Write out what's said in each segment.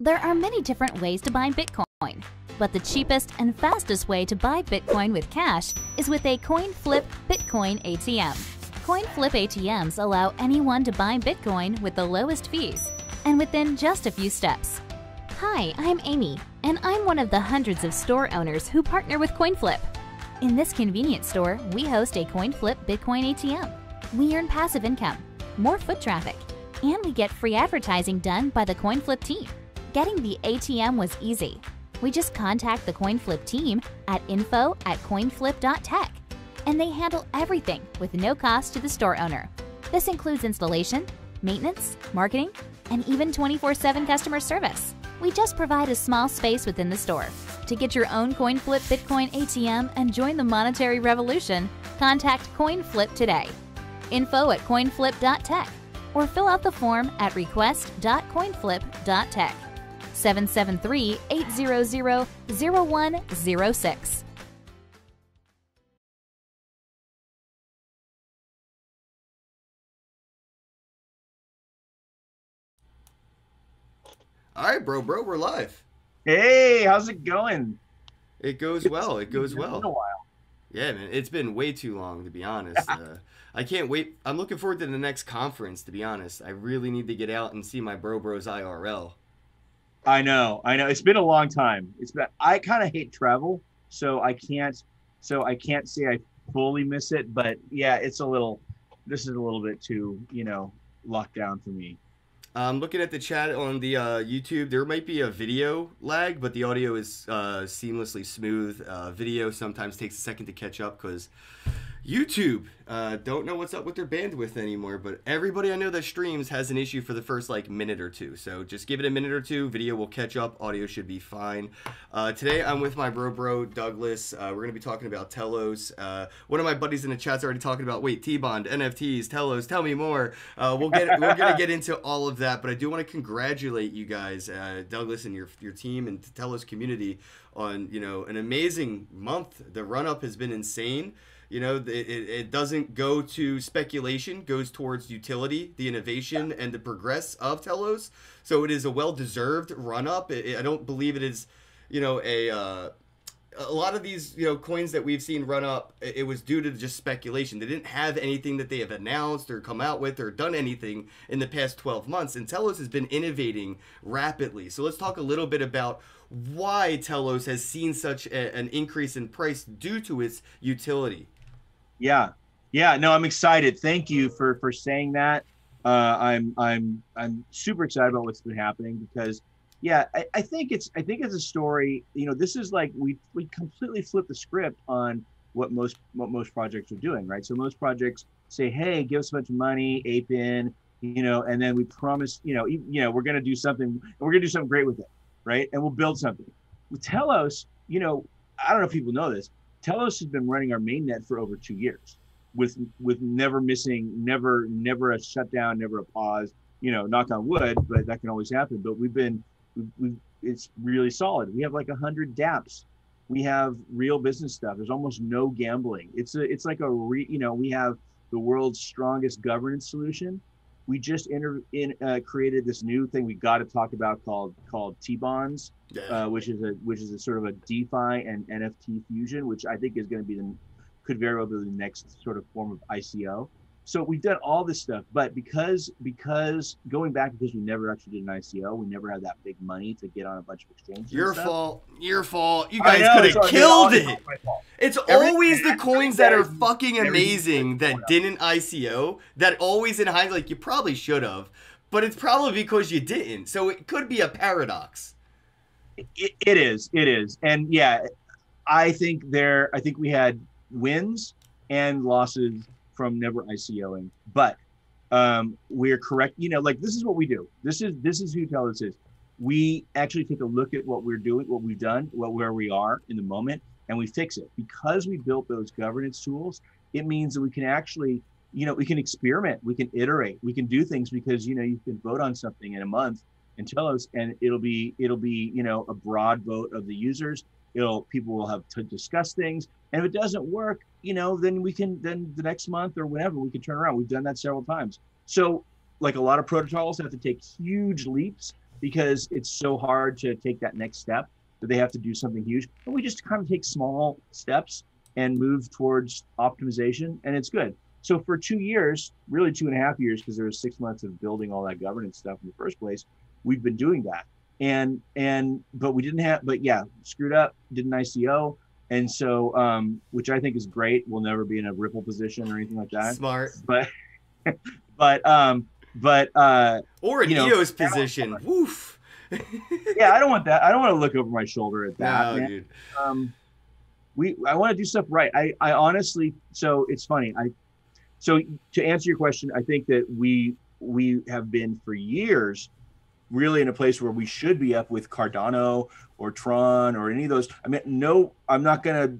There are many different ways to buy Bitcoin, but the cheapest and fastest way to buy Bitcoin with cash is with a coin flip Bitcoin ATM. Coin flip ATMs allow anyone to buy Bitcoin with the lowest fees and within just a few steps. Hi, I'm Amy, and I'm one of the hundreds of store owners who partner with CoinFlip. In this convenient store, we host a CoinFlip Bitcoin ATM. We earn passive income, more foot traffic, and we get free advertising done by the CoinFlip team. Getting the ATM was easy. We just contact the CoinFlip team at info@coinflip.tech, and they handle everything with no cost to the store owner. This includes installation, maintenance, marketing, and even 24/7 customer service. We just provide a small space within the store. To get your own CoinFlip Bitcoin ATM and join the monetary revolution, contact CoinFlip today. info@coinflip.tech or fill out the form at request.coinflip.tech. 773-800-0106. All right, bro, we're live. Hey, how's it going? It goes well. It goes well. It's been a while. Yeah, man. It's been way too long, to be honest. I can't wait. I'm looking forward to the next conference, to be honest. I really need to get out and see my bros IRL. I know. It's been a long time. I kind of hate travel, so I can't say I fully miss it. But yeah, this is a little bit too, locked down for me. I'm looking at the chat on the YouTube. There might be a video lag, but the audio is seamlessly smooth. Video sometimes takes a second to catch up because YouTube don't know what's up with their bandwidth anymore. But everybody I know that streams has an issue for the first minute or two. So just give it a minute or two. Video will catch up. Audio should be fine. Today I'm with my bro Douglas. We're gonna be talking about Telos. One of my buddies in the chat's already talking about T-Bond, NFTs, Telos. Tell me more. We're gonna get into all of that. But I do want to congratulate you guys, Douglas and your team and the Telos community on an amazing month. The run up has been insane. It doesn't go to speculation, goes towards utility, the innovation, and the progress of Telos. So it is a well-deserved run-up. I don't believe it is, a lot of these, coins that we've seen run up, it was due to just speculation. They didn't have anything that they have announced or come out with or done anything in the past 12 months. And Telos has been innovating rapidly. So let's talk a little bit about why Telos has seen such an increase in price due to its utility. Yeah. No, I'm excited. Thank you for saying that. I'm super excited about what's been happening because, yeah, I think it's a story. This is like we completely flipped the script on what most projects are doing, right? So most projects say, hey, give us a bunch of money, ape in, and then we promise, we're gonna do something. We're gonna do something great with it, right? And we'll build something. With Telos, I don't know if people know this. Telos has been running our mainnet for over 2 years with never missing, never a shutdown, never a pause, knock on wood, but that can always happen. But it's really solid. We have like 100 dApps. We have real business stuff. There's almost no gambling. It's like we have the world's strongest governance solution. We just created this new thing we got to talk about called T-bonds, which is a sort of a DeFi and NFT fusion, which I think is going to be could very well be the next sort of form of ICO. So we've done all this stuff, but because going back because we never actually did an ICO, we never had that big money to get on a bunch of exchanges. Your fault. You guys could have killed it. It's always the coins that are fucking amazing that didn't ICO. That always in hindsight you probably should have, but it's probably because you didn't. So it could be a paradox. It is, and yeah, I think we had wins and losses from never ICOing, but we're correct. This is what we do. This is who Telos is. We actually take a look at what we're doing, what we've done, where we are in the moment, and we fix it. Because we built those governance tools, it means that we can actually, we can experiment, we can iterate, we can do things because you can vote on something in a month in Telos, and it'll be a broad vote of the users. People will have to discuss things, and if it doesn't work, then the next month or whenever we can turn around. We've done that several times. So like a lot of protocols have to take huge leaps because it's so hard to take that next step that they have to do something huge. But we just kind of take small steps and move towards optimization, and it's good. So for 2 years, really 2.5 years, because there was 6 months of building all that governance stuff in the first place, we've been doing that. But we didn't have, but yeah, screwed up, did an ICO. And so, which I think is great. We'll never be in a Ripple position or anything like that. Smart. But, or an EOS position. Woof. Yeah, I don't want that. I don't want to look over my shoulder at that. No, man. Dude. I want to do stuff right. I honestly, so it's funny. So to answer your question, I think that we have been for years really in a place where we should be up with Cardano or Tron or any of those. I mean, no, I'm not gonna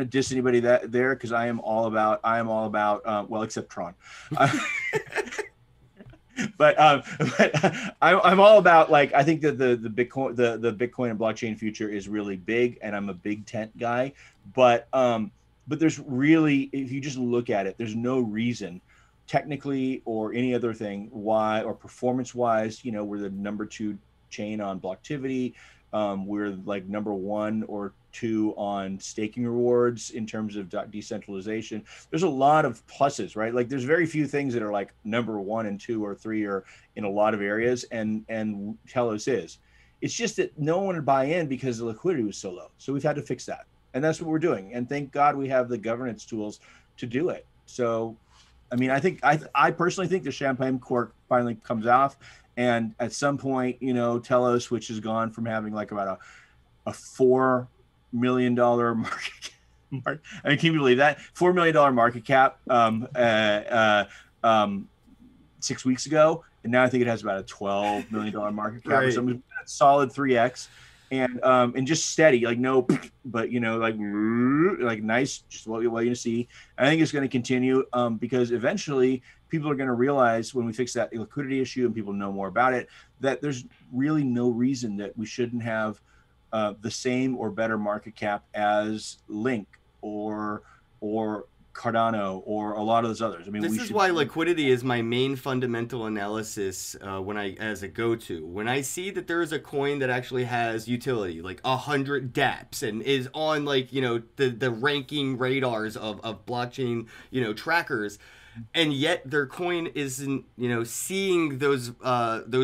diss anybody there, because I am all about well, except Tron. But I'm all about, like, I think that the Bitcoin and blockchain future is really big, and I'm a big tent guy. But there's really, if you just look at it, there's no reason, technically or any other thing, why, or performance wise, we're the #2 chain on Blocktivity. We're like #1 or 2 on staking rewards in terms of decentralization. There's a lot of pluses, right? Like, there's very few things that are like #1 and 2 or 3 or in a lot of areas, and Telos is. It's just that no one would buy in because the liquidity was so low. So we've had to fix that, and that's what we're doing. And thank God we have the governance tools to do it. So, I mean, I personally think the champagne cork finally comes off. And at some point, Telos, which has gone from having like about a $4 million market cap, I mean, can you believe that? $4 million market cap 6 weeks ago. And now I think it has about a $12 million market cap. Right. So it's a solid 3x. And just steady, like no, but like nice, just what you see. I think it's going to continue because eventually people are going to realize, when we fix that liquidity issue and people know more about it, that there's really no reason that we shouldn't have the same or better market cap as Link or Cardano or a lot of those others. I mean, this is why liquidity is my main fundamental analysis as a go-to. When I see that there is a coin that actually has utility, like 100 dApps, and is on, like, the ranking radars of blockchain, trackers, and yet their coin isn't, seeing those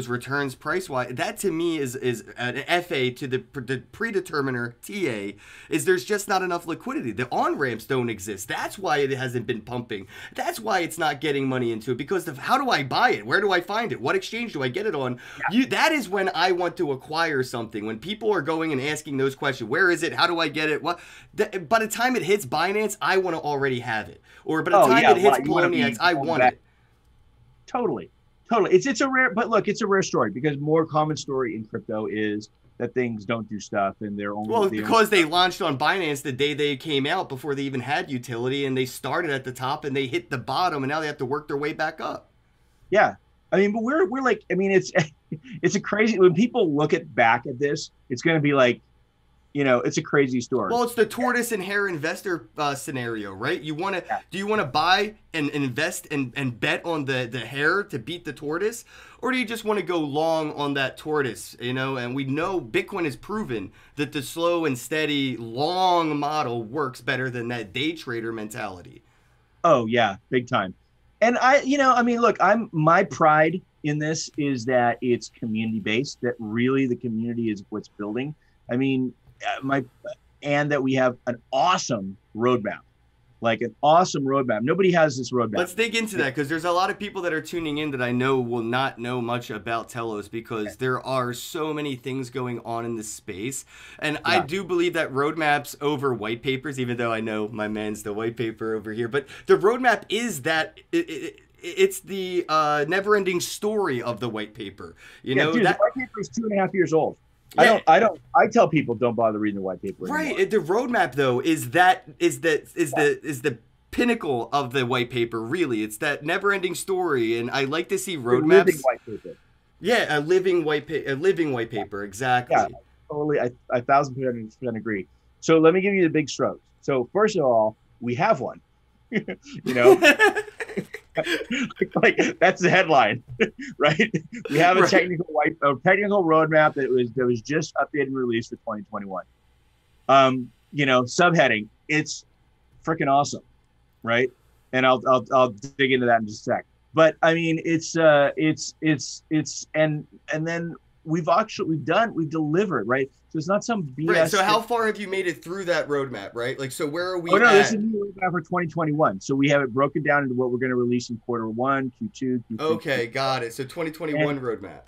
returns price-wise, that to me is an FA to the predeterminer TA, is there's just not enough liquidity. The on-ramps don't exist. That's why it hasn't been pumping. That's why it's not getting money into it, because how do I buy it? Where do I find it? What exchange do I get it on? Yeah. That is when I want to acquire something. When people are going and asking those questions, where is it? How do I get it? What? By the time it hits Binance, I want to already have it. Or by the time it hits Poloniex, I want it. Totally. It's a rare, but look, it's a rare story, because more common story in crypto is that things don't do stuff, and they're only because they launched on Binance the day they came out, before they even had utility, and they started at the top and they hit the bottom, and now they have to work their way back up. Yeah, I mean, but we're like, I mean, it's a crazy, when people look back at this, it's going to be like, it's a crazy story. Well, it's the tortoise and hare investor scenario, right? Do you want to buy and invest and bet on the hare to beat the tortoise? Or do you just want to go long on that tortoise, And we know Bitcoin has proven that the slow and steady long model works better than that day trader mentality. Oh, yeah, big time. And look, my pride in this is that it's community based, that really the community is what's building. I mean, and that we have an awesome roadmap, Nobody has this roadmap. Let's dig into that, because there's a lot of people that are tuning in that I know will not know much about Telos, because there are so many things going on in this space. And I do believe that roadmaps over white papers, even though I know my man's the white paper over here, but the roadmap is that it's the never-ending story of the white paper. Dude, the white paper is 2.5 years old. Yeah. I tell people don't bother reading the white paper anymore. Right. The roadmap, though, is the pinnacle of the white paper. Really, it's that never-ending story, and I like to see roadmaps. A living white paper. Yeah, a living white paper. Exactly. Yeah, totally. I 1,000% agree. So let me give you the big strokes. So first of all, we have one. like that's the headline, right? We have a technical roadmap that was just updated and released for 2021. You know, subheading, it's freaking awesome, right? And I'll dig into that in just a sec. But I mean, it's and then we've delivered, right? So it's not some BS. Right. So how far have you made it through that roadmap, right? Like, so where are we? Oh no, at? this is a new roadmap for 2021. So we have it broken down into what we're going to release in Q1, Q2, Q3. Okay, got it. So 2021 roadmap.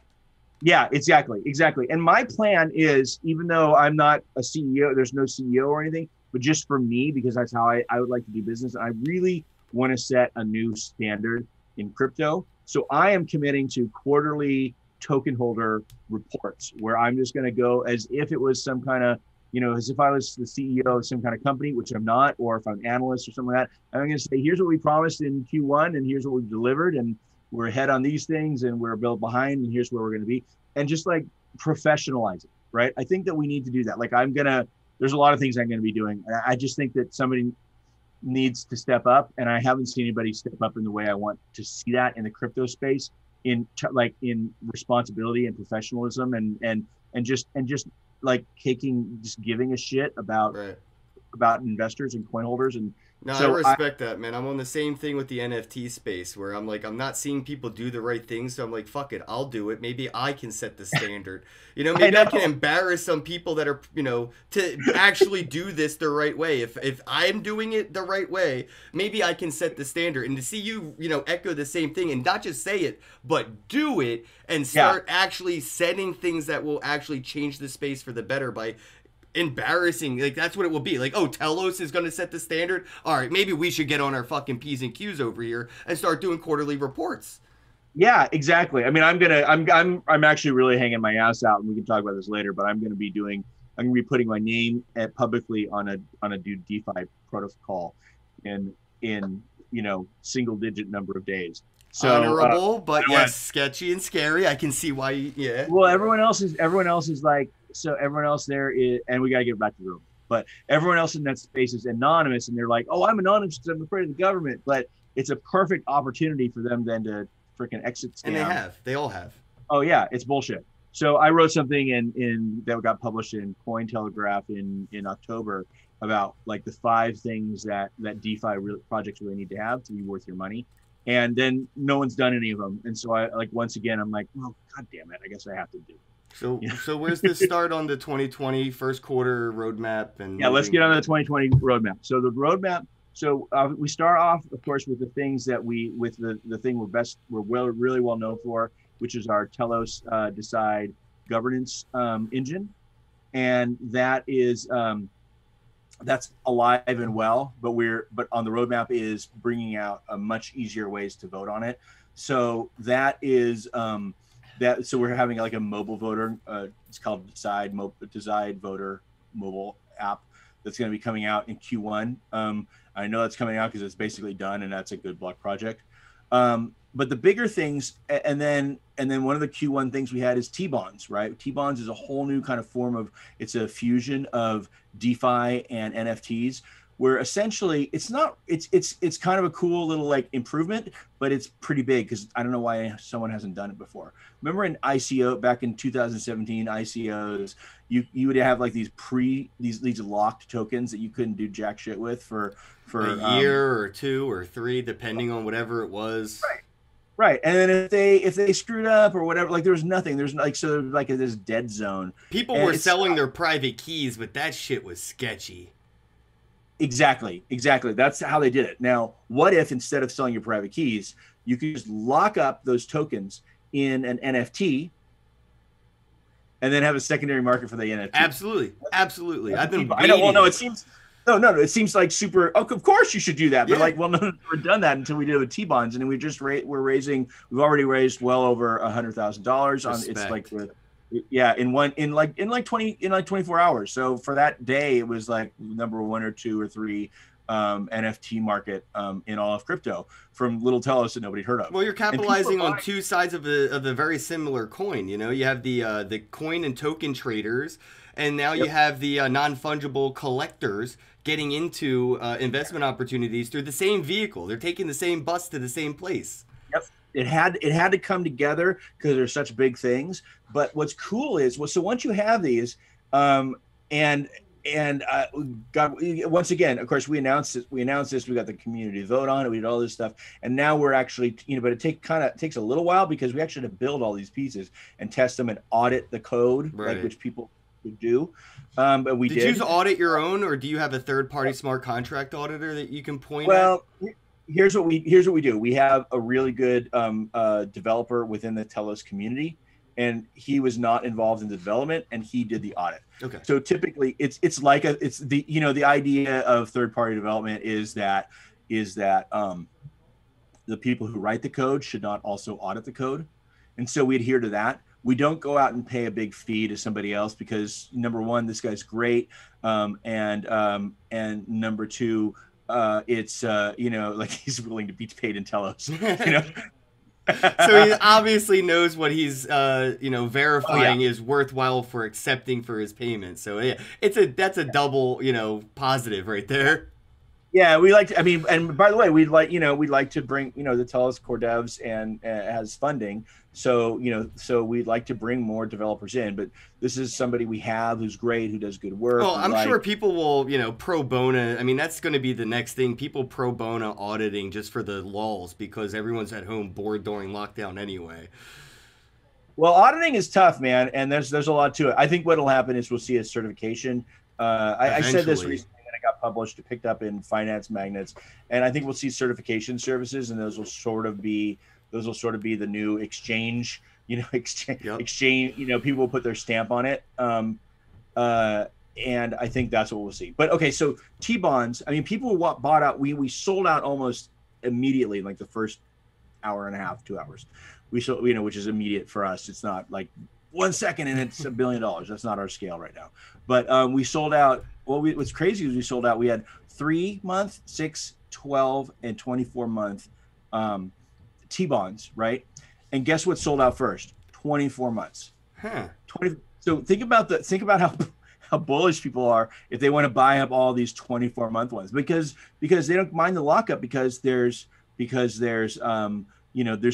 Yeah, exactly. And my plan is, even though I'm not a CEO, there's no CEO or anything, but just for me, because that's how I would like to do business. I really want to set a new standard in crypto. So I am committing to quarterly token holder reports where I'm just going to go as if it was some kind of, you know, as if I was the CEO of some kind of company, which I'm not, or if I'm an analyst or something like that. I'm going to say, here's what we promised in Q1 and here's what we delivered. And we're ahead on these things and we're built behind and here's where we're going to be. And just like professionalize it, right? I think that we need to do that. Like there's a lot of things I'm going to be doing. I just think that somebody needs to step up, and I haven't seen anybody step up in the way I want to see that in the crypto space, in responsibility and professionalism, and just like giving a shit about investors and coin holders. And no, so I respect that, man. I'm on the same thing with the NFT space where I'm like, I'm not seeing people do the right thing. So I'm like, fuck it, I'll do it. Maybe I can set the standard. You know, maybe I can embarrass some people that are, you know, to actually do this the right way. If I'm doing it the right way, maybe I can set the standard. And to see you, you know, echo the same thing and not just say it, but do it and start actually setting things that will actually change the space for the better by embarrassing, like that's what it will be. Like, oh, Telos is going to set the standard. All right, maybe we should get on our fucking P's and Q's over here and start doing quarterly reports. Yeah, exactly. I mean, I'm actually really hanging my ass out, and we can talk about this later. But I'm going to be putting my name publicly on a DeFi protocol in you know, single digit number of days. So honorable, but yes, sketchy and scary. I can see why. Yeah. Well, everyone else is like. So everyone else there is, and we got to get back to the room, but everyone else in that space is anonymous, and they're like, oh, I'm anonymous because I'm afraid of the government. But it's a perfect opportunity for them then to freaking exit scam. And they all have. Oh yeah, it's bullshit. So I wrote something in that got published in Cointelegraph in October about like the 5 things that DeFi projects really need to have to be worth your money. And then no one's done any of them. And so I once again, I'm like, well, God damn it. I guess I have to do it. So where's the start on the 2020 first quarter roadmap? And let's get on the 2020 roadmap. So the roadmap. So we start off, of course, with the things that the thing we're really well known for, which is our Telos Decide governance engine, and that is that's alive and well. But on the roadmap is bringing out a much easier ways to vote on it. So that is. So we're having like a mobile voter. It's called Decide Voter mobile app that's going to be coming out in Q1. I know that's coming out because it's basically done, and that's a good block project. But the bigger things, and then one of the Q1 things we had is T-bonds, right? T-bonds is a whole new kind of it's a fusion of DeFi and NFTs, where essentially it's kind of a cool little like improvement, but it's pretty big because I don't know why someone hasn't done it before. Remember in ICO back in 2017 ICOs, you would have like these locked tokens that you couldn't do jack shit with for a year or 2 or 3, depending on whatever it was. Right. And then if they screwed up or whatever, like there was nothing. There's like this dead zone. People were selling their private keys, but that shit was sketchy. Exactly. That's how they did it. Now, what if instead of selling your private keys, you could just lock up those tokens in an NFT and then have a secondary market for the NFT? Absolutely. It seems like super. Oh, of course you should do that. But like, well, no, we've done that until we did it with T-bonds, and then we've already raised well over $100,000 on. It's like. In 24 hours. So for that day, it was like number 1 or 2 or 3 NFT market in all of crypto from little Telos that nobody heard of. Well, you're capitalizing on two sides of a very similar coin. You know, you have the coin and token traders, and now you have the non-fungible collectors getting into investment opportunities through the same vehicle. They're taking the same bus to the same place. Yep. It had to come together because they're such big things. But what's cool is, so once you have these, God, once again, of course, we announced this. We got the community vote on it. We did all this stuff, and now we're actually, but it takes a little while because we actually have to build all these pieces and test them and audit the code, like which people would do. But we did. Did you audit your own, or do you have a third-party smart contract auditor that you can point at? Well, here's what we do. We have a really good developer within the Telos community, and he was not involved in the development, and he did the audit. Okay. So typically, it's the idea of third-party development is that the people who write the code should not also audit the code, and so we adhere to that. We don't go out and pay a big fee to somebody else because, number one, this guy's great, and number two, it's like he's willing to be paid in Telos. So he obviously knows what he's verifying is worthwhile for accepting for his payment. So yeah, that's a double positive right there. Yeah, we like to, and by the way, we'd like to bring, the Telos core devs and has funding. So, so we'd like to bring more developers in, but this is somebody we have who's great, who does good work. Well, I'm sure people will, pro bono. I mean, that's going to be the next thing. People pro bono auditing just for the lulz because everyone's at home bored during lockdown anyway. Well, auditing is tough, man. And there's a lot to it. I think what'll happen is we'll see a certification. I said this recently. Got published, picked up in Finance Magnets, and I think we'll see certification services, and those will sort of be the new exchange. Exchange. People will put their stamp on it, and I think that's what we'll see. But okay, so T-bonds. People bought out. We sold out almost immediately, in like the first hour and a half, 2 hours. We sold, which is immediate for us. It's not like 1 second and it's $1 billion. That's not our scale right now. But we sold out. Well, what's crazy is we sold out. We had 3-month, 6, 12, and 24-month T-bonds, right? And guess what sold out first? 24 months. Huh. So think about how bullish people are if they want to buy up all these 24-month ones because they don't mind the lockup because there's there's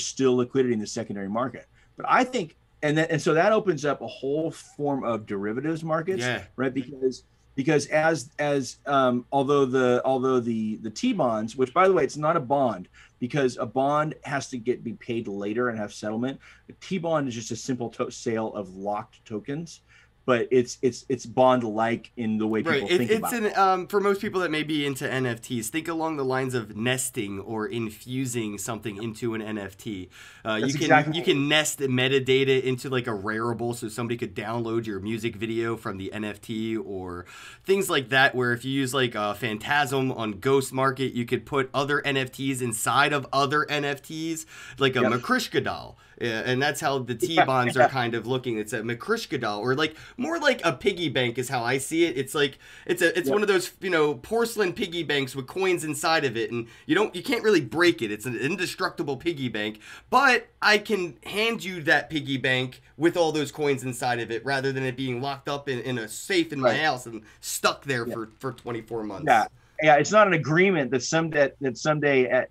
still liquidity in the secondary market. But I think and so that opens up a whole form of derivatives markets, right? Because although the T-bonds, which by the way, it's not a bond because a bond has to be paid later and have settlement. A T-bond is just a simple sale of locked tokens, but it's bond-like in the way people think about it. For most people that may be into NFTs, think along the lines of nesting or infusing something into an NFT. You can nest the metadata into like a rareable, so somebody could download your music video from the NFT or things like that. Where if you use like Phantasm on Ghost Market, you could put other NFTs inside of other NFTs, like a Matryoshka doll. Yeah, and that's how the T-bonds are kind of looking. It's a Matryoshka doll, or like more like a piggy bank is how I see it. It's like it's one of those porcelain piggy banks with coins inside of it, and you can't really break it. It's an indestructible piggy bank, but I can hand you that piggy bank with all those coins inside of it, rather than it being locked up in a safe in my house and stuck there for 24 months. Yeah, it's not an agreement that someday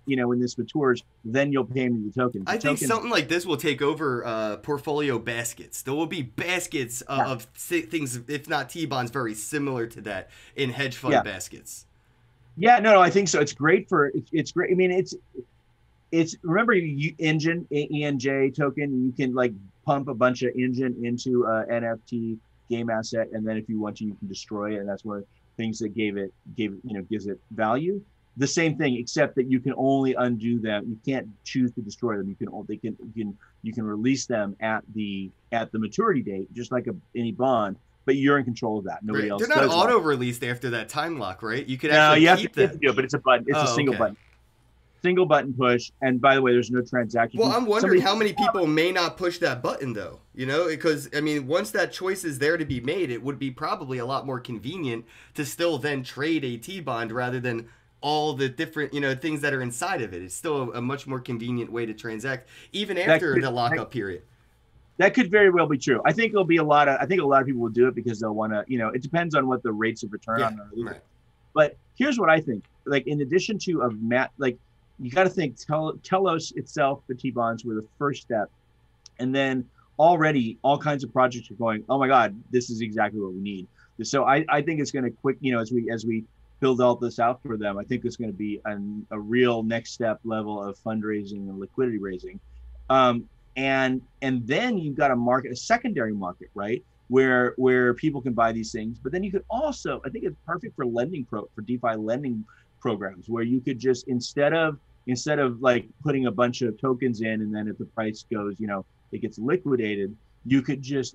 when this matures, then you'll pay me the token. I think something like this will take over portfolio baskets. There will be baskets of things, if not T-bonds, very similar to that in hedge fund baskets. Yeah, no, I think so. It's great it's great. It's remember Engine, ENJ token. You can like pump a bunch of Engine into NFT game asset, and then if you want to, you can destroy it, and that's where things that gives it value. The same thing, except that you can only undo them. You can't choose to destroy them. You can release them at the maturity date, just like any bond. But you're in control of that. Nobody else. They're not auto released after that time lock, right? You could actually keep them. But it's a button. It's a single button. Single button push, and by the way, there's no transaction. Well, I'm wondering how many people may not push that button though. Because once that choice is there to be made, it would be probably a lot more convenient to still then trade a T-bond rather than all the different, things that are inside of it. It's still a much more convenient way to transact, even after the lockup period. That could very well be true. I think there'll be I think a lot of people will do it because they'll want to, it depends on what the rates of return on are. Right. But here's what I think, like, in addition to like, you got to think Telos itself, the T-bonds were the first step. And then already all kinds of projects are going, oh my God, this is exactly what we need. So I think it's going to as we build all this out for them, I think it's going to be a real next step level of fundraising and liquidity raising. And then you've got a secondary market, right? Where people can buy these things. But then you could also, I think it's perfect for for DeFi lending programs, where you could just, instead of like putting a bunch of tokens in and then if the price goes, it gets liquidated, you could just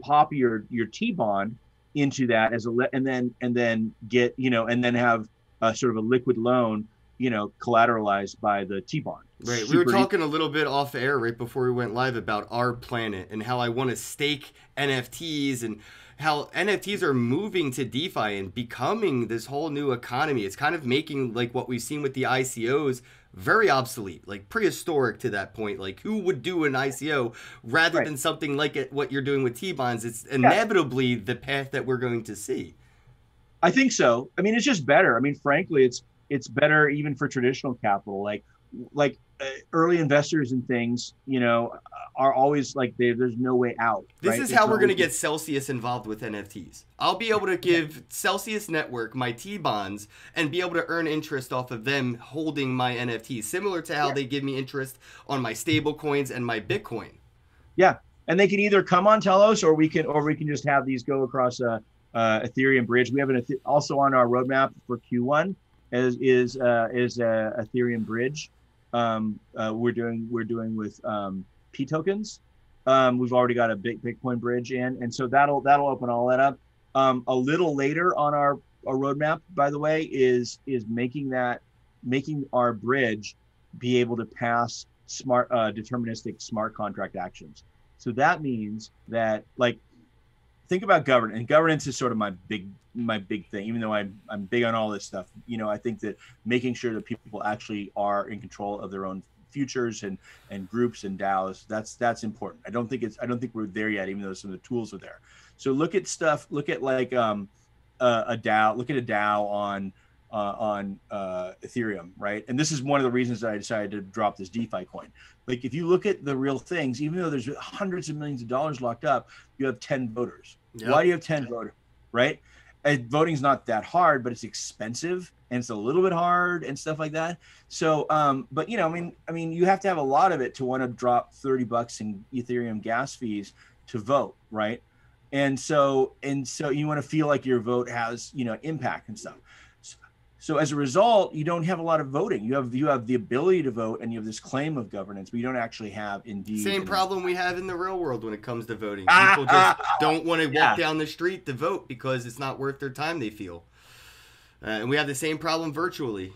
pop your T-bond into that and then get, and then have a sort of a liquid loan, collateralized by the T-bond. Right. We were talking a little bit off air right before we went live about our planet and how I want to stake NFTs and how NFTs are moving to DeFi and becoming this whole new economy. It's kind of making, like, what we've seen with the ICOs very obsolete, like prehistoric to that point. Like, who would do an ICO rather than something like what you're doing with T-bonds? It's inevitably the path that we're going to see. I think so. I mean, it's just better. I mean, frankly, it's better even for traditional capital. Like early investors and things, are always like, there's no way out. This is how we're going to get Celsius involved with NFTs. I'll be able to give Celsius Network my T-bonds and be able to earn interest off of them holding my NFTs, similar to how they give me interest on my stable coins and my Bitcoin. Yeah. And they can either come on Telos or we can just have these go across Ethereum Bridge. We have also on our roadmap for Q1 is Ethereum Bridge. We're doing with P tokens. We've already got a big Bitcoin bridge in, and so that'll open all that up. A little later on our roadmap, by the way, is making our bridge be able to pass smart deterministic smart contract actions. So that means that, like, think about governance, and governance is sort of my big thing, even though I'm big on all this stuff. I think that making sure that people actually are in control of their own futures and groups and DAOs, that's important. I don't think we're there yet, even though some of the tools are there. So look at like a DAO, look at a DAO on Ethereum, right? And this is one of the reasons that I decided to drop this DeFi coin. Like, if you look at the real things, even though there's hundreds of millions of dollars locked up, you have 10 voters. Yep. Why do you have 10 voters, right? Voting's not that hard, but it's expensive and it's a little bit hard and stuff like that. So, but I mean, you have to have a lot of it to want to drop $30 in Ethereum gas fees to vote, right? And so you want to feel like your vote has, impact and stuff. So as a result, you don't have a lot of voting. You have the ability to vote, and you have this claim of governance, but you don't actually have indeed. Same problem we have in the real world when it comes to voting. People just don't want to walk down the street to vote because it's not worth their time, they feel. And we have the same problem virtually.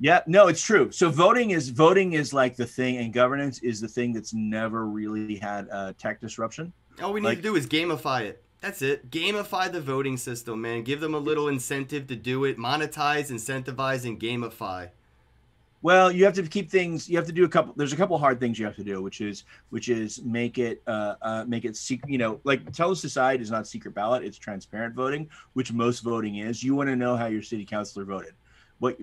Yeah, no, it's true. So voting is like the thing, and governance is the thing that's never really had tech disruption. All we need to do is gamify it. That's it. Gamify the voting system, man. Give them a little incentive to do it. Monetize, incentivize, and gamify. Well, you have to keep things. You have to do there's a couple hard things you have to do, which is make it secret. Like Telos Society is not secret ballot; it's transparent voting, which most voting is. You want to know how your city councilor voted, but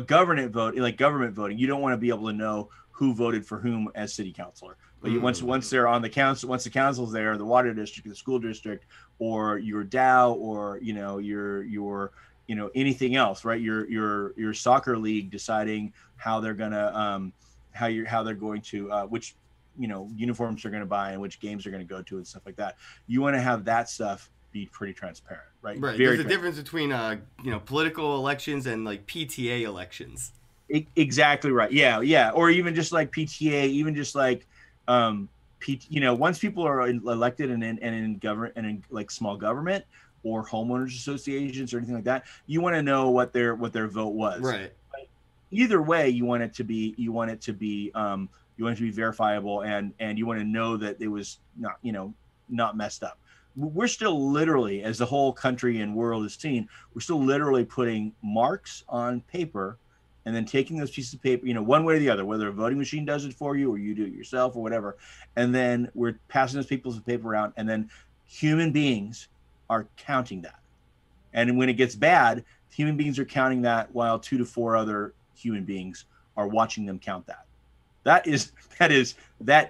government voting, you don't want to be able to know who voted for whom as city councilor. But once they're on the council, once the council's there, the water district, the school district, or your DAO, or your anything else, right? Your soccer league deciding how they're gonna how they're going to which uniforms they're gonna buy and which games they're gonna go to and stuff like that. You want to have that stuff be pretty transparent, right? Right. There's a difference between political elections and like PTA elections. Exactly right. Yeah. Or even just like PTA, even just like once people are elected and in government and in like small government or homeowners associations or anything like that, you want to know what their vote was. Right. But either way, you want it to be verifiable, and you want to know that it was not messed up. we're still literally, as the whole country and world is seen, we're still literally putting marks on paper and then taking those pieces of paper, one way or the other, whether a voting machine does it for you or you do it yourself or whatever. And then we're passing those pieces of paper around, and then human beings are counting that. And when it gets bad, human beings are counting that while 2 to 4 other human beings are watching them count that. That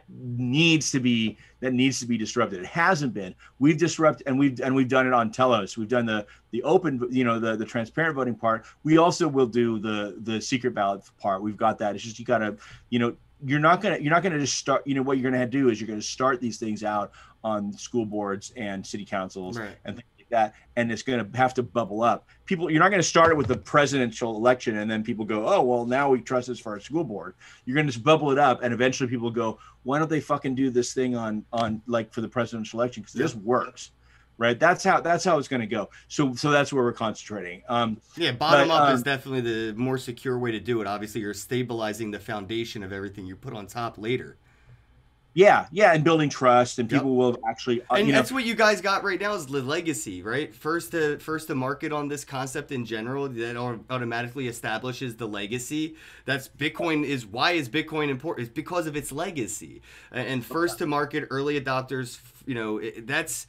needs to be disrupted. It hasn't been. We've disrupted, and we've done it on Telos. We've done the open, the transparent voting part. We also will do the secret ballot part. We've got that. It's just, you gotta, you're not gonna just start. What you're gonna do is you're gonna start these things out on school boards and city councils, right, and things like that, and it's gonna have to bubble up. You're not gonna start it with the presidential election and then people go, oh well, now we trust this for our school board. You're gonna just bubble it up, and eventually people go, why don't they fucking do this thing on like for the presidential election, because this works, right? That's how it's gonna go. So that's where we're concentrating. Bottom up is definitely the more secure way to do it. Obviously, you're stabilizing the foundation of everything you put on top later. Yeah, and building trust, and people will actually. And that's what you guys got right now is the legacy, right? First to market on this concept in general, that automatically establishes the legacy. That's Bitcoin. Why is Bitcoin important? It's because of its legacy. And first to market, early adopters. That's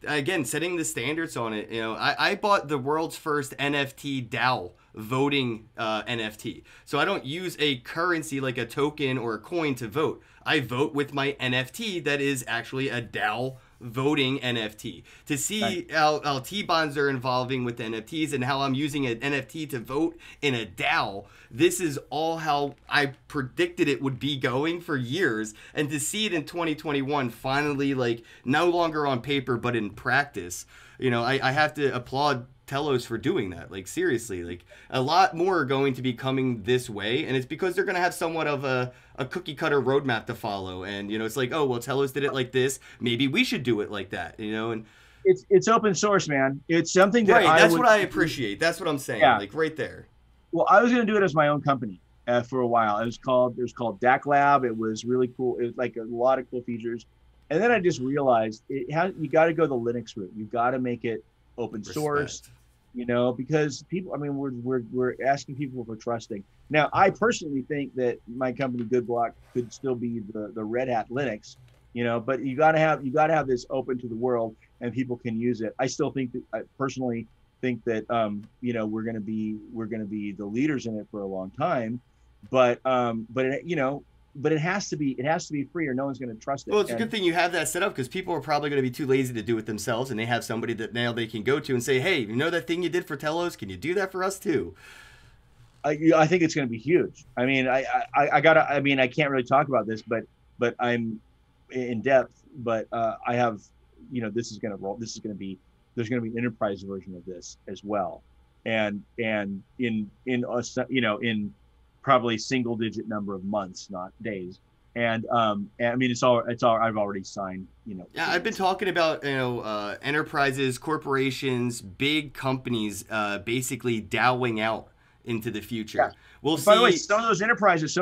again setting the standards on it. I bought the world's first NFT DAO voting NFT. So I don't use a currency like a token or a coin to vote. I vote with my NFT that is actually a DAO voting NFT. To see how T-bonds are involving with NFTs and how I'm using an NFT to vote in a DAO, this is all how I predicted it would be going for years. And to see it in 2021 finally, like, no longer on paper but in practice, I have to applaud Telos for doing that. Like, seriously, like, a lot more are going to be coming this way, and it's because they're going to have somewhat of a cookie cutter roadmap to follow. And it's like, oh well, Telos did it like this, maybe we should do it like that. And it's open source, man. It's something that that's what I appreciate. That's what I'm saying. Like right there. Well, I was going to do it as my own company for a while. It was called DAC Lab. It was really cool. It was like a lot of cool features, and then I just realized you got to go the Linux route. You got to make it open source. Because people, we're asking people for trusting. Now, I personally think that my company Good Block could still be the Red Hat Linux, but you gotta have this open to the world and people can use it. I still think that, I personally think that we're gonna be the leaders in it for a long time, but it has to be free or no one's going to trust it. Well, it's a good thing you have that set up, because people are probably going to be too lazy to do it themselves, and they have somebody that now they can go to and say, hey, that thing you did for Telos, can you do that for us too? I think it's going to be huge. I can't really talk about this, but I'm in depth, but I have, this is going to roll. There's going to be an enterprise version of this as well. And in probably single digit number of months, not days. And it's all I've already signed, Yeah, I've been talking about, enterprises, corporations, big companies, basically DAOing out into the future. Yeah. We'll see. By the way, some of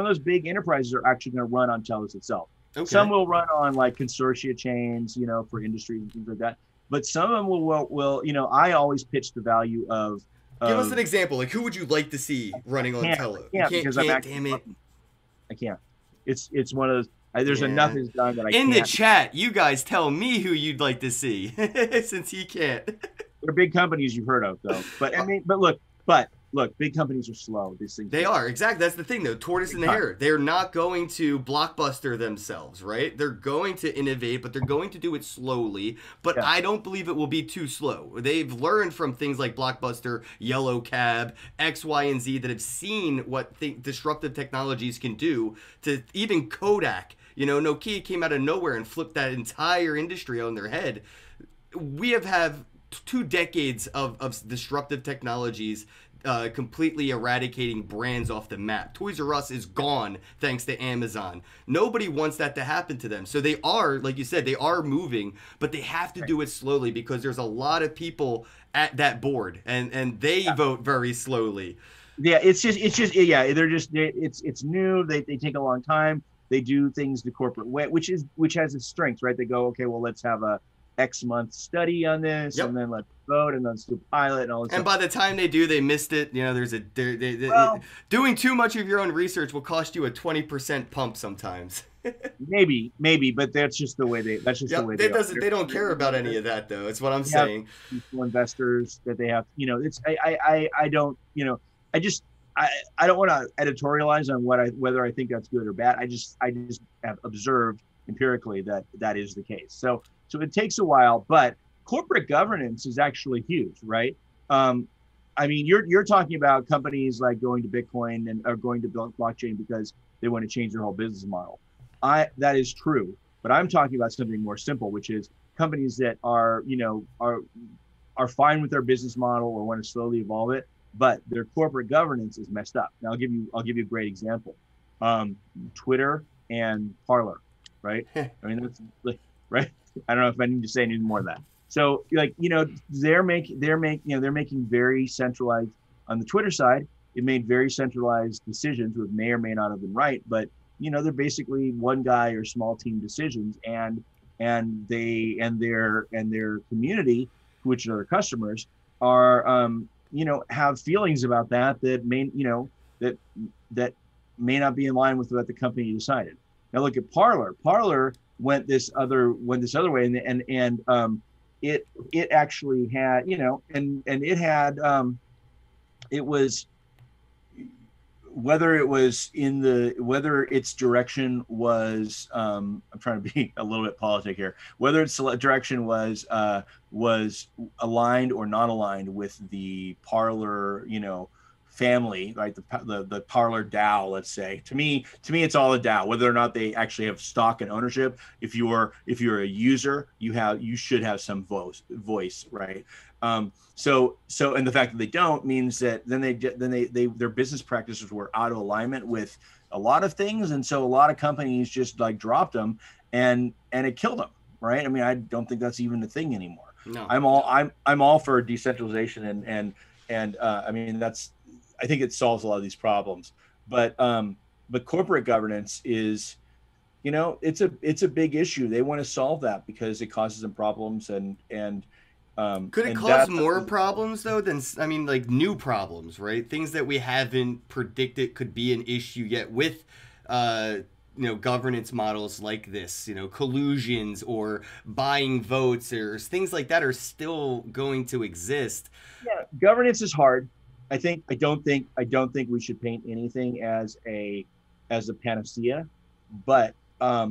those big enterprises are actually going to run on Telos itself. Okay. Some will run on like consortia chains, for industries and things like that. But some of them will I always pitch the value of. Give us an example. Like, who would you like to see running on Telos? I can't, damn it. I can't. It's one of those. There's enough is done that I can't. In the chat, you guys tell me who you'd like to see, since he can't. They're big companies you've heard of, though. But look, big companies are slow. These things. They are, exactly. That's the thing, though. Tortoise and the hare. They're not going to blockbuster themselves, right? They're going to innovate, but they're going to do it slowly. But I don't believe it will be too slow. They've learned from things like Blockbuster, Yellow Cab, X, Y, and Z that have seen what disruptive technologies can do. To even Kodak, Nokia came out of nowhere and flipped that entire industry on their head. We have 2 decades of disruptive technologies completely eradicating brands off the map. Toys R Us is gone thanks to Amazon. Nobody wants that to happen to them. So they are, like you said, they are moving, but they have to do it slowly because there's a lot of people at that board and they vote very slowly. Yeah, it's new. They take a long time. They do things the corporate way, which has its strengths, right? They go, okay, well, let's have a X month study on this, and then let's vote, and let's do pilot and all this. And stuff. by the time they do, they missed it. You know, doing too much of your own research will cost you a 20% pump sometimes. maybe, but that's just the way they. That's just the way they don't care about any of that, though. It's what I'm saying. People, investors that they have. You know, it's I don't. You know, I don't want to editorialize on whether I think that's good or bad. I just have observed empirically that is the case. So it takes a while, but corporate governance is actually huge, right? I mean, you're talking about companies like going to Bitcoin and or going to blockchain because they want to change their whole business model. That is true, but I'm talking about something more simple, which is companies that are fine with their business model or want to slowly evolve it, but their corporate governance is messed up. Now I'll give you a great example. Twitter and Parler, right? I mean, that's like, right. I don't know if I need to say anything more than that. So like, you know, they're making very centralized on the Twitter side. It made very centralized decisions, which may or may not have been right, but you know, they're basically one guy or small team decisions, and their community, which are their customers, are have feelings about that may not be in line with what the company decided. Now look at Parler. Parler went this other way, and it actually had, and it had it was, whether its direction was, I'm trying to be a little bit politic here, whether its direction was aligned or not aligned with the Parler, family, right? The Parler DAO, let's say. To me, it's all a DAO. Whether or not they actually have stock and ownership, if you're a user, you should have some voice, right? So and the fact that they don't means that then their business practices were out of alignment with a lot of things, and so a lot of companies just like dropped them, and it killed them, right? I mean, I don't think that's even a thing anymore. No. I'm all for decentralization, and I mean, I think it solves a lot of these problems, but corporate governance is, it's a big issue. They want to solve that because it causes them problems, and could it cause more problems though than, I mean, like new problems, right? Things that we haven't predicted could be an issue yet with, governance models like this, collusions or buying votes or things like that are still going to exist. Yeah, governance is hard. I don't think we should paint anything as a panacea, but a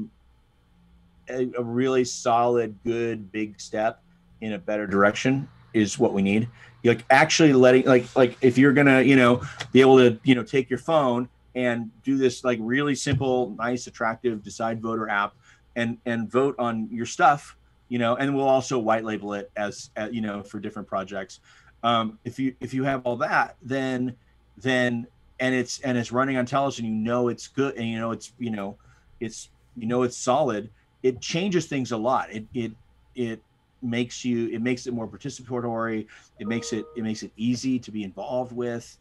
really solid, good, big step in a better direction is what we need. Like actually letting, like if you're gonna, be able to, take your phone and do this like really simple, nice, attractive decide voter app and vote on your stuff, and we'll also white label it as for different projects. If you have all that, then it's running on Telos, and it's good, and it's solid. It changes things a lot. It makes it more participatory. It makes it easy to be involved with.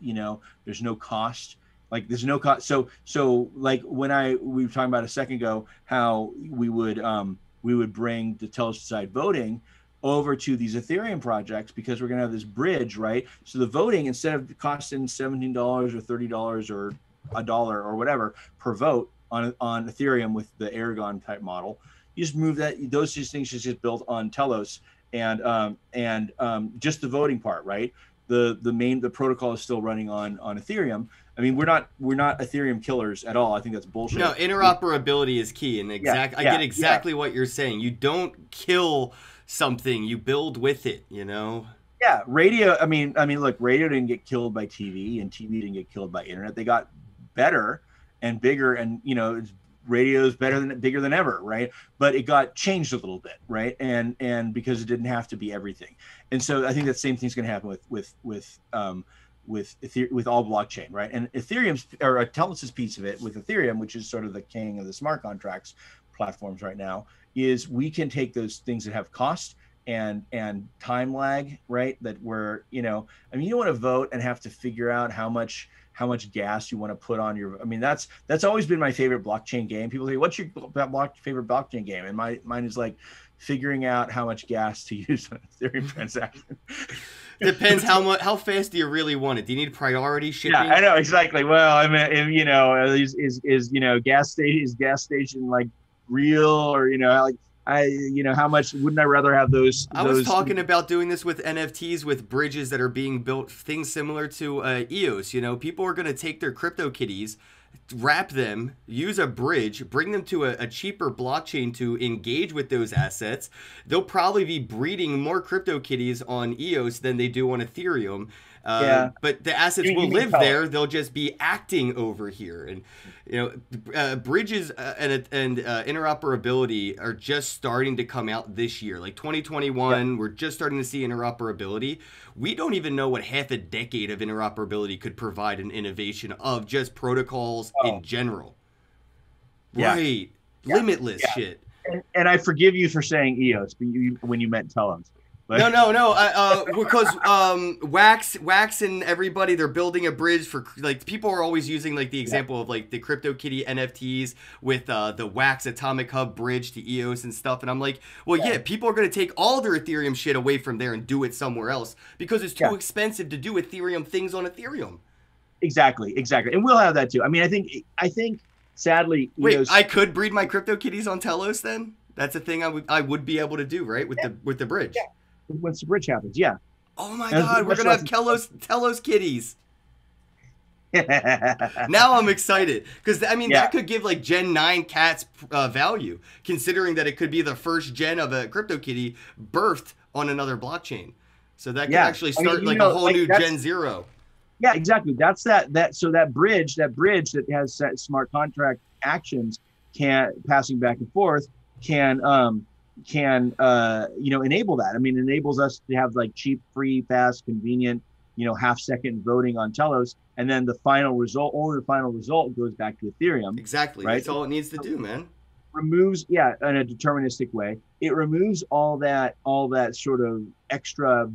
There's no cost. Like there's no cost. So like we were talking about a second ago, how we would bring the Telos Decide voting over to these Ethereum projects, because we're going to have this bridge, right? So the voting, instead of costing $17 or $30 or $1 or whatever per vote on Ethereum with the Aragon type model, you just move those things just built on Telos, and just the voting part, right? The protocol is still running on Ethereum. I mean, we're not Ethereum killers at all. I think that's bullshit. No, interoperability is key, and I get exactly what you're saying. You don't kill something, you build with it, Yeah, radio. I mean, look, radio didn't get killed by TV, and TV didn't get killed by internet. They got better and bigger, and radio is bigger than ever, right? But it got changed a little bit, right? And because it didn't have to be everything. And so I think that same thing's going to happen with all blockchain, right? And Ethereum's, or Telos's piece of it with Ethereum, which is sort of the king of the smart contracts platforms right now, is we can take those things that have cost and time lag, right? That we're, you know, I mean, you don't want to vote and have to figure out how much gas you want to put on your, I mean, that's always been my favorite blockchain game. People say, what's your favorite blockchain game? And mine is like figuring out how much gas to use on a Ethereum transaction. Depends how fast do you really want it? Do you need priority shipping? Yeah, I know, exactly. Well, I mean, you know, is you know, gas station like real, or, you know, like, you know, how much wouldn't I rather have those? I was talking about doing this with NFTs, with bridges that are being built, things similar to EOS. You know, people are going to take their CryptoKitties, wrap them, use a bridge, bring them to a cheaper blockchain to engage with those assets. They'll probably be breeding more CryptoKitties on EOS than they do on Ethereum. But the assets will live there. They'll just be acting over here. And, you know, bridges and interoperability are just starting to come out this year. Like 2021, we're just starting to see interoperability. We don't even know what half a decade of interoperability could provide an innovation of just protocols in general. Right. Limitless shit. And I forgive you for saying EOS when you meant Telos. But No. Because Wax and everybody, they're building a bridge for, like, people are always using like the example of like the CryptoKitty NFTs with the Wax Atomic Hub bridge to EOS and stuff. And I'm like, well, yeah, people are going to take all their Ethereum shit away from there and do it somewhere else because it's too expensive to do Ethereum things on Ethereum. Exactly. And we'll have that too. I mean, I think sadly, wait, EOS, I could breed my CryptoKitties on Telos then? That's a thing I would be able to do, right? With the bridge. Yeah. Once the bridge happens, yeah. Oh my God, we're gonna have Telos kitties. Now I'm excited because I mean that could give like Gen 9 cats value, considering that it could be the first gen of a CryptoKitty birthed on another blockchain. So that could actually start like a whole new Gen 0. Yeah, exactly. That's so that bridge that has smart contract actions passing back and forth can you know, enable that. I mean, it enables us to have like cheap, free, fast, convenient, you know, half-second voting on Telos, and then the final result goes back to Ethereum. Exactly. Right? That's all it needs to do, man. Removes, in a deterministic way. It removes all that sort of extra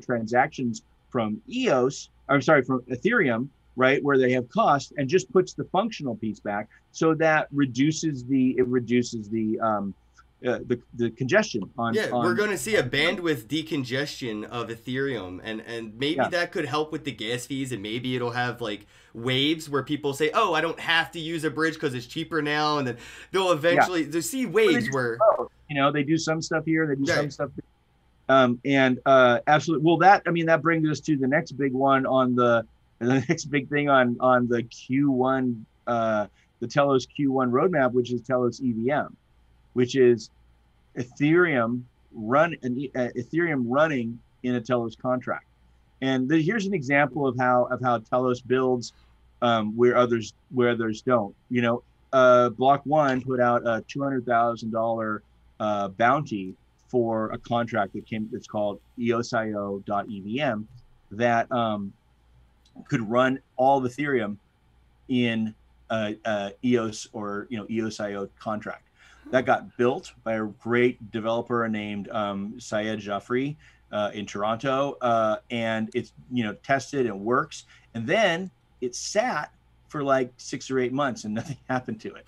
transactions from from Ethereum, right, where they have cost, and just puts the functional piece back. So that reduces the congestion on. Yeah, we're going to see a bandwidth decongestion of Ethereum, and maybe that could help with the gas fees, and maybe it'll have like waves where people say, "Oh, I don't have to use a bridge because it's cheaper now," and then they'll eventually they'll see waves where you know they do some stuff here, they do some stuff there. Absolutely. Well, that brings us to the next big one on the next big thing on the Q1 the Telos Q1 roadmap, which is Telos EVM, which is Ethereum running in a Telos contract. And here's an example of how Telos builds where others don't. You know, Block One put out a $200,000 bounty for a contract that's called kzjau.wam that could run all of Ethereum in EOS or EOS.io contract. That got built by a great developer named Syed Jaffrey in Toronto, and it's tested and works. And then it sat for like 6 or 8 months, and nothing happened to it,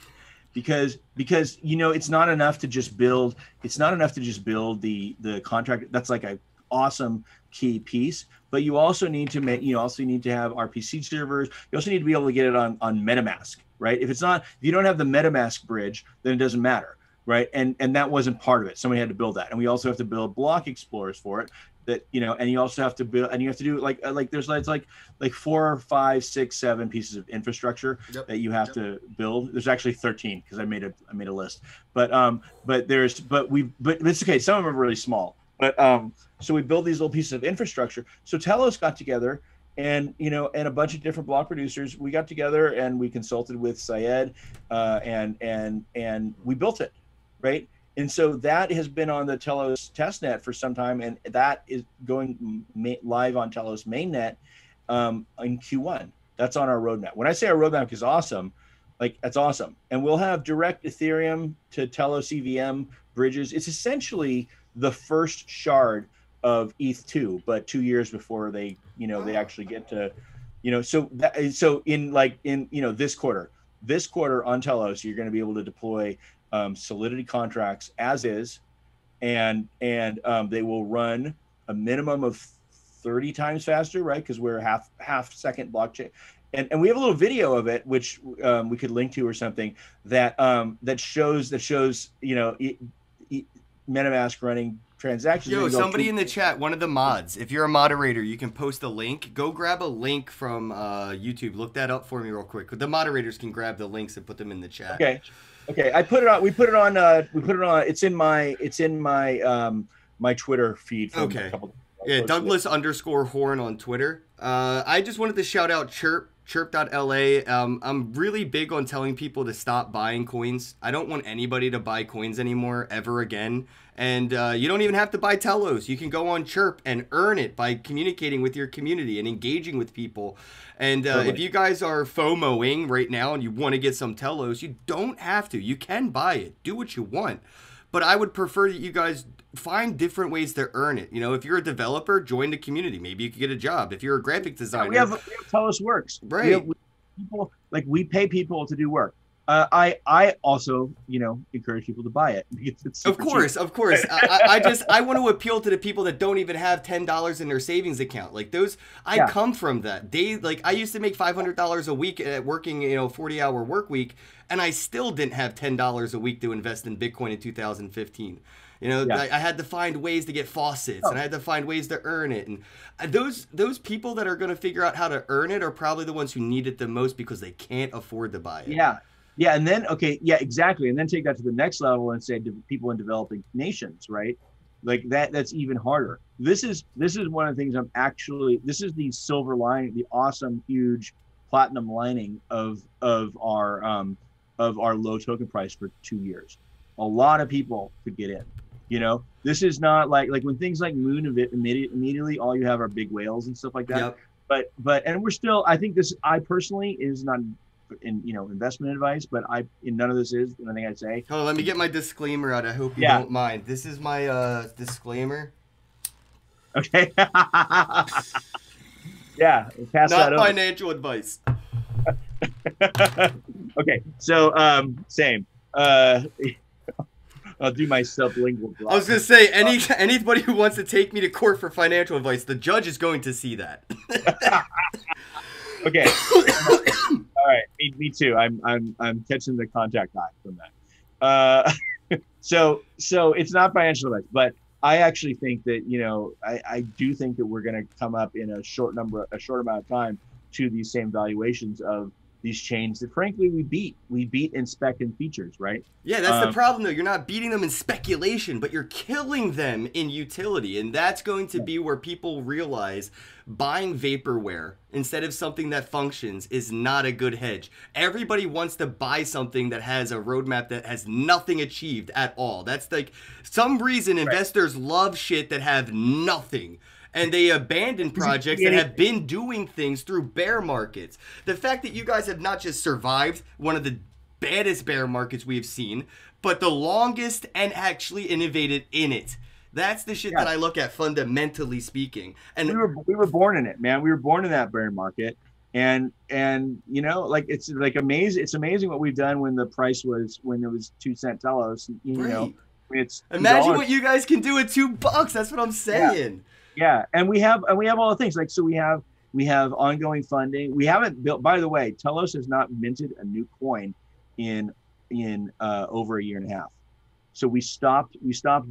because it's not enough to just build. It's not enough to just build the contract. That's like a awesome key piece, but you also need to have RPC servers. You also need to be able to get it on MetaMask, right? If you don't have the MetaMask bridge, then it doesn't matter, right? And that wasn't part of it. Somebody had to build that, and we also have to build block explorers for it. And you also have to build, and you have to do like there's like 4, 5, 6, 7 pieces of infrastructure that you have to build. There's actually 13 because I made a list, but it's okay. Some of them are really small, but so we build these little pieces of infrastructure. So Telos got together, and a bunch of different block producers. We got together and we consulted with Syed, and we built it, right? And so that has been on the Telos testnet for some time, and that is going live on Telos mainnet in Q1. That's on our roadmap. When I say our roadmap is awesome, like that's awesome. And we'll have direct Ethereum to Telos EVM bridges. It's essentially the first shard of ETH2, but 2 years before they, they actually get to, so in this quarter on Telos, you're going to be able to deploy Solidity contracts as is, and they will run a minimum of 30 times faster, right? Because we're half second blockchain. And we have a little video of it, which we could link to or something that shows MetaMask running transactions. Yo, somebody in the chat, one of the mods, if you're a moderator, you can post a link. Go grab a link from YouTube. Look that up for me real quick. The moderators can grab the links and put them in the chat. Okay. I put it on. We put it on. It's in my my Twitter feed. From a couple yeah, Douglas_Horn on Twitter. I just wanted to shout out Chirp.la. I'm really big on telling people to stop buying coins. I don't want anybody to buy coins anymore ever again. And you don't even have to buy Telos. You can go on Chirp and earn it by communicating with your community and engaging with people. And if you guys are FOMOing right now and you want to get some Telos, you don't have to. You can buy it. Do what you want. But I would prefer that you guys find different ways to earn it. If you're a developer, join the community. Maybe you could get a job. If you're a graphic designer, we have Telos Works. Right. We pay people to do work. I also, encourage people to buy it. It's of course. I want to appeal to the people that don't even have $10 in their savings account. Like those, I come from that. I used to make $500 a week at working, 40-hour work week, and I still didn't have $10 a week to invest in Bitcoin in 2015. I had to find ways to get faucets, and I had to find ways to earn it. And those people that are going to figure out how to earn it are probably the ones who need it the most because they can't afford to buy it. Yeah, and then exactly, and then take that to the next level and say to people in developing nations, right? Like that's even harder. This is one of the things this is the silver lining, the awesome, huge platinum lining of our low token price for 2 years. A lot of people could get in. This is not like when things like Moon immediately all you have are big whales and stuff like that. Yep. But we're still, I think I personally is not in investment advice, but none of this is anything I'd say. Oh, let me get my disclaimer out. I hope you don't mind. This is my disclaimer. Okay. Yeah, pass that over. Not financial advice. Okay, so same. I'll do my sublingual drop. I was gonna say anybody who wants to take me to court for financial advice, the judge is going to see that. Okay. All right. Me too. I'm catching the contact eye from that. So it's not financial advice, but I actually think that I do think that we're going to come up in a short amount of time to these same valuations of these chains that frankly we beat in spec and features, right? Yeah, that's the problem though. You're not beating them in speculation, but you're killing them in utility. And that's going to be where people realize buying vaporware instead of something that functions is not a good hedge. Everybody wants to buy something that has a roadmap that has nothing achieved at all. That's like some reason investors love shit that have nothing. And they abandon projects that have been doing things through bear markets. The fact that you guys have not just survived one of the baddest bear markets we've seen, but the longest and actually innovated in it. That's the shit that I look at fundamentally speaking. And we were born in it, man. We were born in that bear market. And it's like amazing. It's amazing what we've done when the price was when it was 2 cent Telos. It's imagine what you guys can do at $2. That's what I'm saying. Yeah, and we have all the things we have ongoing funding. We haven't built. By the way, Telos has not minted a new coin in over a year and a half. So we stopped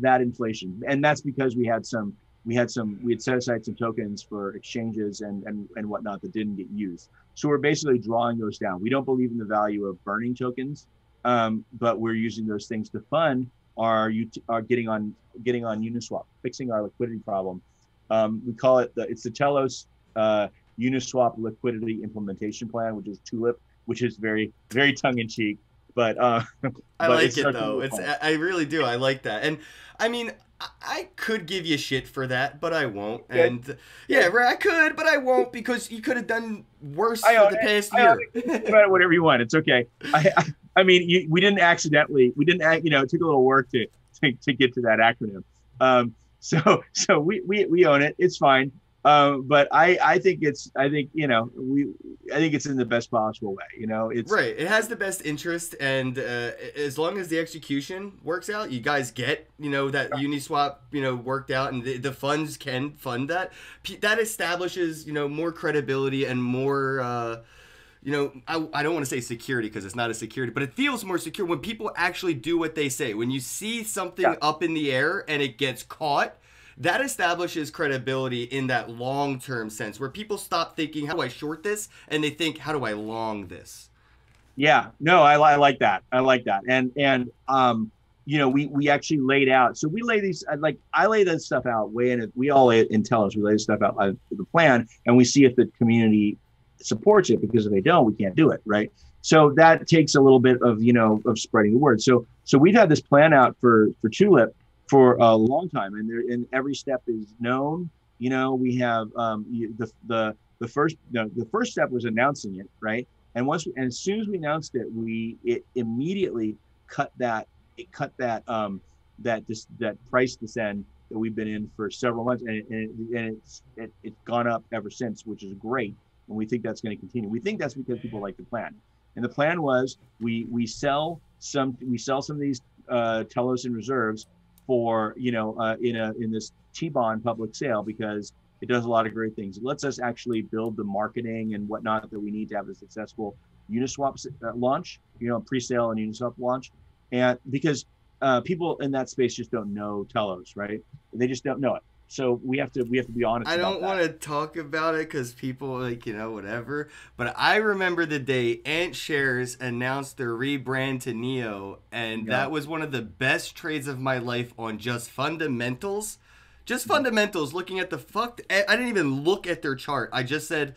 that inflation, and that's because we had set aside some tokens for exchanges and whatnot that didn't get used. So we're basically drawing those down. We don't believe in the value of burning tokens, but we're using those things to fund our getting on Uniswap, fixing our liquidity problem. We call it the Telos Uniswap liquidity implementation plan, which is TULIP, which is very, very tongue in cheek. But I like it though. I really do. I like that. And I mean, I could give you shit for that, but I won't. And I could, but I won't because you could have done worse for the past year. Whatever you want, it's okay. I mean, we didn't accidentally. It took a little work to to get to that acronym. So we own it. It's fine. But I think it's in the best possible way. It's right. It has the best interest, and as long as the execution works out, you guys get that Uniswap worked out, and the funds can fund that. That establishes more credibility and more. I don't want to say security because it's not a security, but it feels more secure when people actually do what they say. When you see something up in the air and it gets caught, that establishes credibility in that long-term sense where people stop thinking, how do I short this? And they think, how do I long this? Yeah, no, I like that. I like that. And we actually laid out. So we lay these, I lay this stuff out way in it. We all lay it in Telos. We lay this stuff out the plan, and we see if the community supports it, because if they don't, we can't do it. Right. So that takes a little bit of, of spreading the word. So we've had this plan out for Tulip for a long time, and every step is known. We have the first step was announcing it, right? And as soon as we announced it, it immediately cut that price descent that we've been in for several months, and it's gone up ever since, which is great, and we think that's going to continue. We think that's because people like the plan, and the plan was we sell some of these Telos and reserves for in this T-bond public sale, because it does a lot of great things. It lets us actually build the marketing and whatnot that we need to have a successful Uniswap launch, pre-sale and Uniswap launch. And because people in that space just don't know Telos, right? They just don't know it. So we have to be honest. I don't want to talk about it because people whatever. But I remember the day Ant Shares announced their rebrand to Neo, and that was one of the best trades of my life on just fundamentals. Just fundamentals, looking at I didn't even look at their chart. I just said,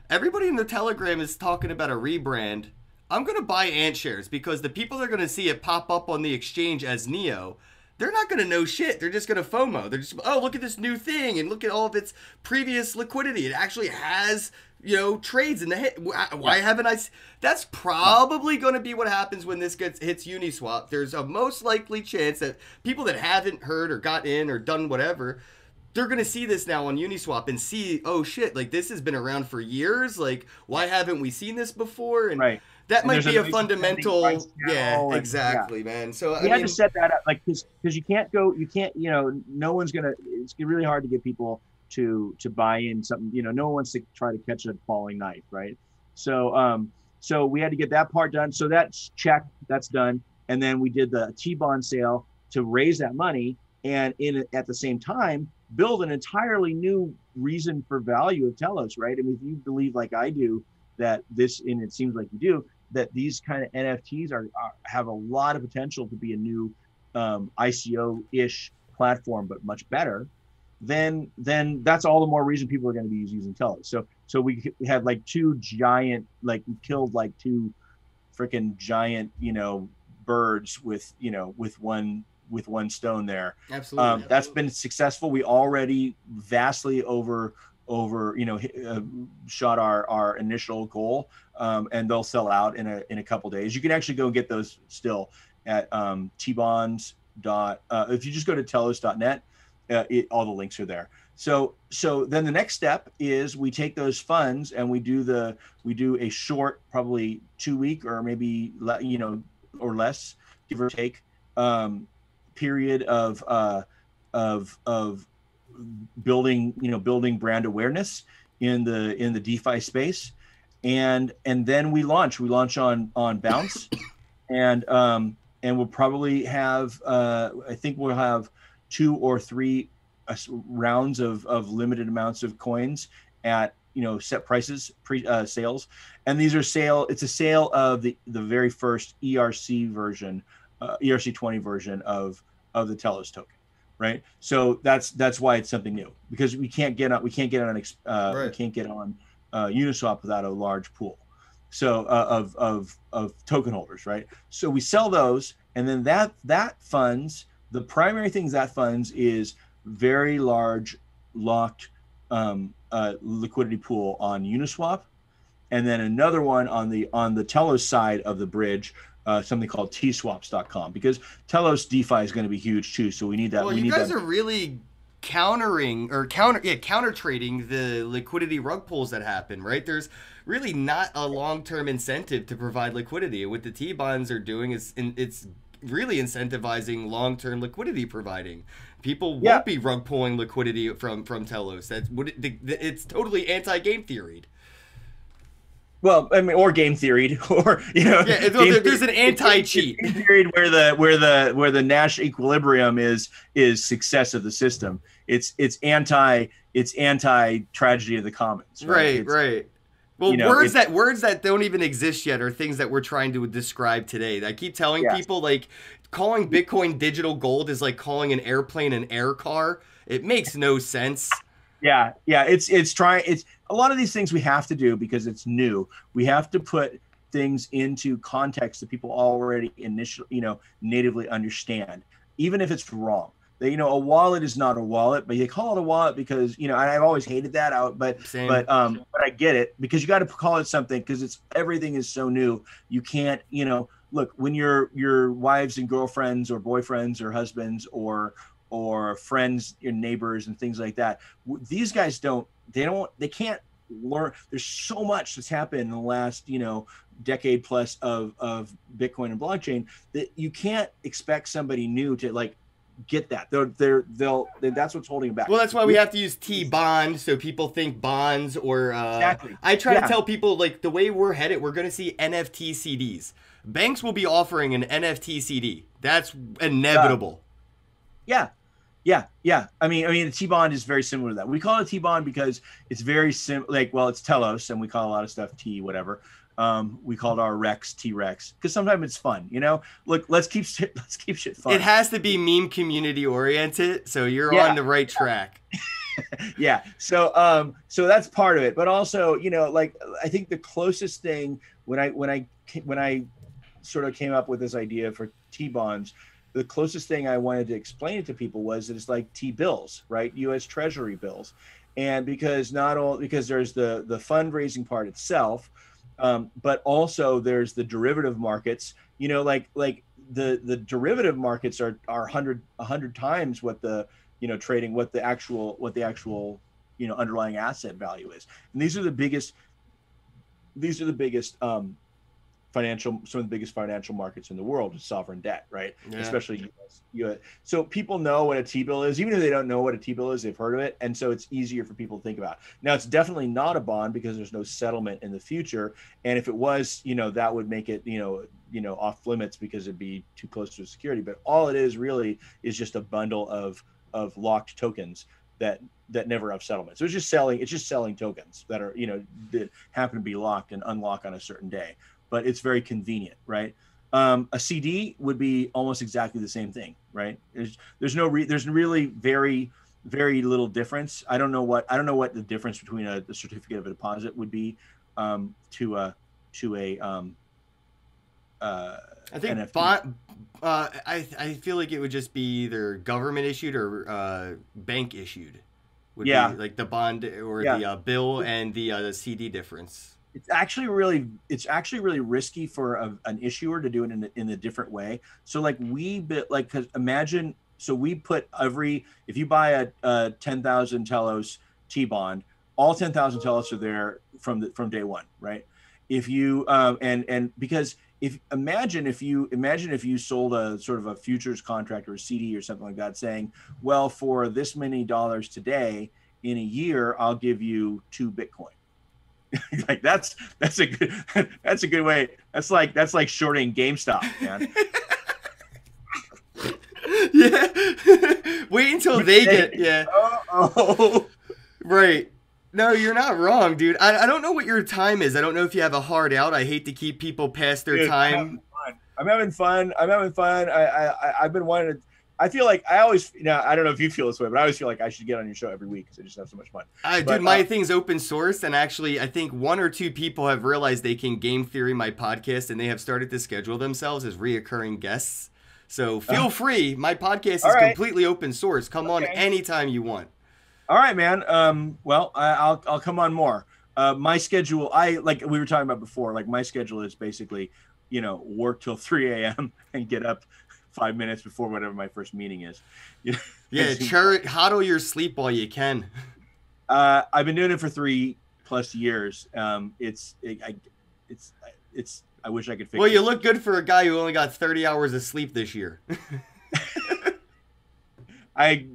everybody in the Telegram is talking about a rebrand. I'm going to buy Ant Shares because the people that are going to see it pop up on the exchange as Neo, they're not going to know shit. They're just going to FOMO. They're just, oh, look at this new thing and look at all of its previous liquidity. It actually has, trades in the hit. Why haven't I? That's probably going to be what happens when this hits Uniswap. There's a most likely chance that people that haven't heard or got in or done whatever, they're going to see this now on Uniswap and see, oh shit, this has been around for years. Why haven't we seen this before? And right. That might be a fundamental, exactly, man. So we had to set that up, because you can't, no one's gonna. It's really hard to get people to buy in something. No one wants to try to catch a falling knife, right? So we had to get that part done. So that's checked, that's done, and then we did the T-bond sale to raise that money, and at the same time build an entirely new reason for value of Telos, right? I mean, if you believe like I do that this, and it seems like you do, that these kind of NFTs have a lot of potential to be a new ICO-ish platform, but much better, then that's all the more reason people are going to be using Telos. So we had two giant, we killed two freaking giant, birds with one stone there. Absolutely. That's been successful. We already vastly shot our initial goal, and they'll sell out in a couple days. You can actually go and get those still at tbonds. If you just go to telos.net, all the links are there. So then the next step is we take those funds and we do a short, probably 2-week or maybe or less, give or take, period of building brand awareness in the DeFi space, and then we launch on Bounce, and we'll probably have I think we'll have 2 or 3 rounds of limited amounts of coins at set prices, sales, and it's a sale of the very first ERC version, ERC20 version of the Telos token. Right, so that's why it's something new, because we can't get on Uniswap without a large pool, so of token holders, right? So we sell those, and then that funds, the primary things that funds is very large locked liquidity pool on Uniswap, and then another one on the Telos side of the bridge, something called tswaps.com, because Telos DeFi is going to be huge too. So we need that. Well, you guys are really counter trading the liquidity rug pulls that happen, right? There's really not a long-term incentive to provide liquidity. What the T-bonds are doing is it's really incentivizing long-term liquidity providing. People won't be rug pulling liquidity from Telos. It's totally anti-game theoried. Well, I mean, or game theory, or there's an anti-cheat period where the Nash equilibrium is success of the system. It's anti tragedy of the commons. Right. Well, words that don't even exist yet are things that we're trying to describe today. I keep telling people, like, calling Bitcoin digital gold is like calling an airplane an air car. It makes no sense. Yeah. It's a lot of these things we have to do because it's new. We have to put things into context that people already natively understand, even if it's wrong. A wallet is not a wallet, but you call it a wallet because, and I've always hated that out, but I get it, because you got to call it something, because everything is so new. You can't, look, when your wives and girlfriends or boyfriends or husbands or friends, your neighbors and things like that, these guys they can't learn. There's so much that's happened in the last decade plus of Bitcoin and blockchain that you can't expect somebody new to like get that. That's what's holding them back. Well, that's why we have to use T-bond, so people think bonds or exactly. I try to tell people, like, the way we're headed, we're going to see NFT CDs. Banks will be offering an NFT CD. That's inevitable. Yeah. I mean, the T-bond is very similar to that. We call it T-bond because it's very it's Telos, and we call a lot of stuff T whatever. We called our Rex T-Rex because sometimes it's fun, Look, let's keep shit fun. It has to be meme community oriented, so you're on the right track. Yeah. So that's part of it, but also, I think the closest thing when I sort of came up with this idea for T-bonds, the closest thing I wanted to explain it to people was that it's like T-bills, right? U.S. Treasury bills. And because there's the fundraising part itself, but also there's the derivative markets, like the derivative markets are 100 times what the, trading, what the actual, underlying asset value is. And these are the biggest some of the biggest financial markets in the world is sovereign debt, right? Yeah. Especially US. So people know what a T-bill is. Even if they don't know what a T-bill is, they've heard of it. And so it's easier for people to think about. Now, it's definitely not a bond because there's no settlement in the future. And if it was, that would make it, off limits because it'd be too close to a security. But all it is really is just a bundle of locked tokens that never have settlement. So it's just selling tokens that are, that happen to be locked and unlock on a certain day. But it's very convenient, right? A CD would be almost exactly the same thing, right? There's really very, very little difference. I don't know what the difference between a certificate of a deposit would be to a I think NFT. I feel like it would just be either government issued or bank issued. Would be like the bond or the bill and the CD difference. It's actually really risky for an issuer to do it in a different way. So because imagine, so we put if you buy a 10,000 Telos T-bond, all 10,000 Telos are there from day one, right? If you because imagine if you sold a sort of a futures contract or a CD or something like that, saying, well, for this many dollars today, in a year, I'll give you 2 Bitcoin. Like that's a good way. That's like shorting GameStop, man. Yeah. Wait until they get right. No, you're not wrong, dude. I don't know what your time is. I don't know if you have a hard out. I hate to keep people past their time. I'm having fun. I've been wanting to. I feel like I always, I don't know if you feel this way, but I always feel like I should get on your show every week because I just have so much fun. Dude, my thing's open source, and actually, I think 1 or 2 people have realized they can game theory my podcast, and they have started to schedule themselves as reoccurring guests. So feel free. My podcast is completely open source. Come on anytime you want. All right, man. Well, I'll come on more. My schedule, like we were talking about before, like my schedule is basically work till 3 a.m. and get up 5 minutes before whatever my first meeting is. Yeah, hodl your sleep while you can. I've been doing it for 3+ years. I wish I could fix it. Well, you look good for a guy who only got 30 hours of sleep this year.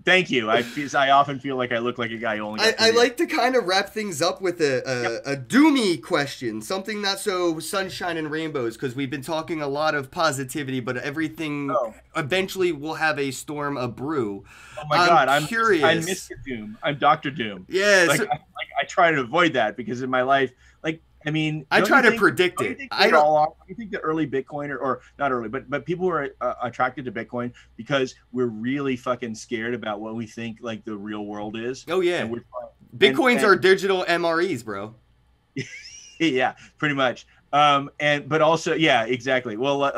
Thank you. I often feel like I look like a guy who only got 30 I like to kind of wrap things up with a doomy question, something not so sunshine and rainbows, because we've been talking a lot of positivity, but everything eventually will have a storm, a brew. Oh my God, I'm curious. I'm Mr. Doom. I'm Dr. Doom. Yeah, I try to avoid that because in my life, I try to predict it. You think the early Bitcoiner, or not early, but people who are attracted to Bitcoin because we're really fucking scared about what we think like the real world is. Oh yeah, Bitcoins are digital MREs, bro. Yeah, pretty much. But also, yeah, exactly. Well,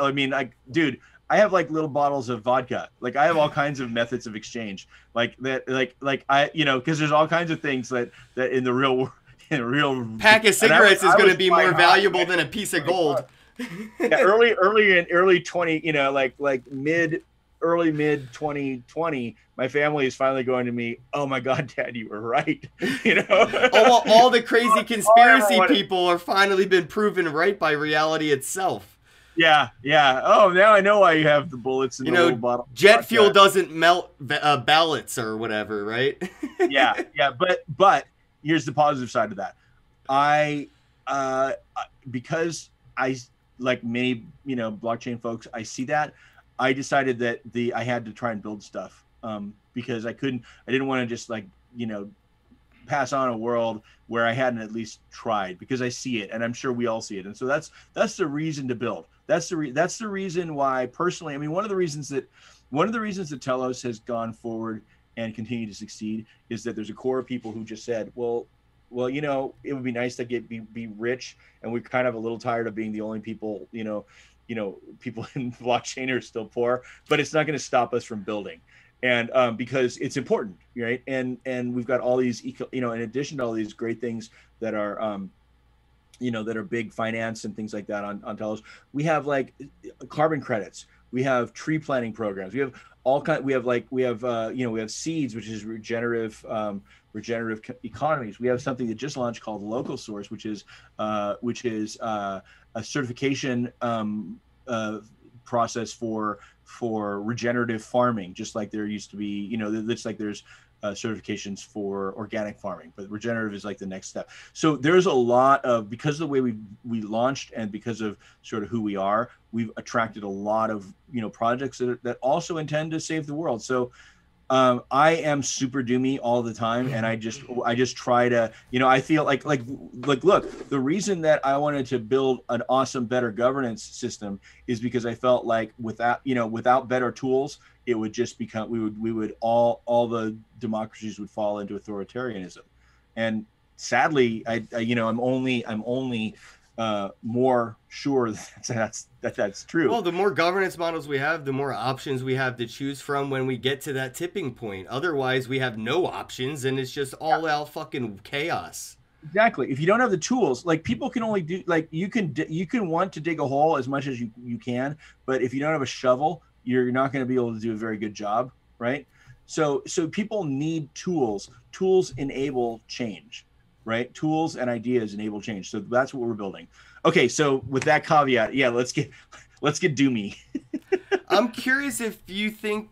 dude, I have like little bottles of vodka. Like I have all kinds of methods of exchange, like that, because there's all kinds of things that in the real world. Pack of cigarettes is going to be more valuable than a piece of gold. Yeah, early 20, early mid 2020, my family is finally going to me, oh my God, Dad, you were right. All the crazy conspiracy people are finally been proven right by reality itself. Yeah. Oh, now I know why you have the bullets in the little bottle. Jet fuel doesn't melt ballots or whatever, right? Yeah, but here's the positive side of that. Because I, like many, blockchain folks, I see that. I decided that I had to try and build stuff because I didn't want to just pass on a world where I hadn't at least tried, because I see it and I'm sure we all see it. And so that's the reason to build. That's the reason why personally, one of the reasons that Telos has gone forward and continue to succeed is that there's a core of people who just said, well, it would be nice to be rich, and we're kind of a little tired of being the only people, people in blockchain are still poor, but it's not going to stop us from building. And because it's important, right? And we've got all these, in addition to all these great things that are, that are big finance and things like that on Telos, we have like carbon credits. We have tree planting programs. We have all kind. We have seeds, which is regenerative economies. We have something that just launched called Local Source, which is a certification process for regenerative farming, just like there used to be. It's like there's certifications for organic farming, but regenerative is like the next step. So there's a lot of, because of the way we launched and because of sort of who we are, we've attracted a lot of projects that also intend to save the world. So I am super doomy all the time, and I just try to, I feel like look, the reason that I wanted to build an awesome, better governance system is because I felt like without better tools, it would just become, we would all the democracies would fall into authoritarianism. And sadly, I'm only more sure that's true. Well, the more governance models we have, the more options we have to choose from when we get to that tipping point. Otherwise, we have no options, and it's just all out fucking chaos. Exactly. If you don't have the tools, like people can only do, like you can want to dig a hole as much as you can, but if you don't have a shovel, you're not going to be able to do a very good job, right? So people need tools. Tools enable change, right? Tools and ideas enable change. So that's what we're building. Okay, so with that caveat, yeah, let's get doomy. I'm curious if you think,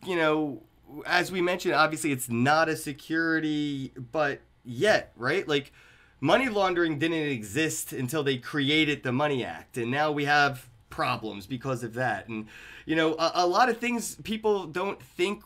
as we mentioned, obviously it's not a security, but yet, right? Like money laundering didn't exist until they created the Money Act, and now we have problems because of that. And a lot of things people don't think,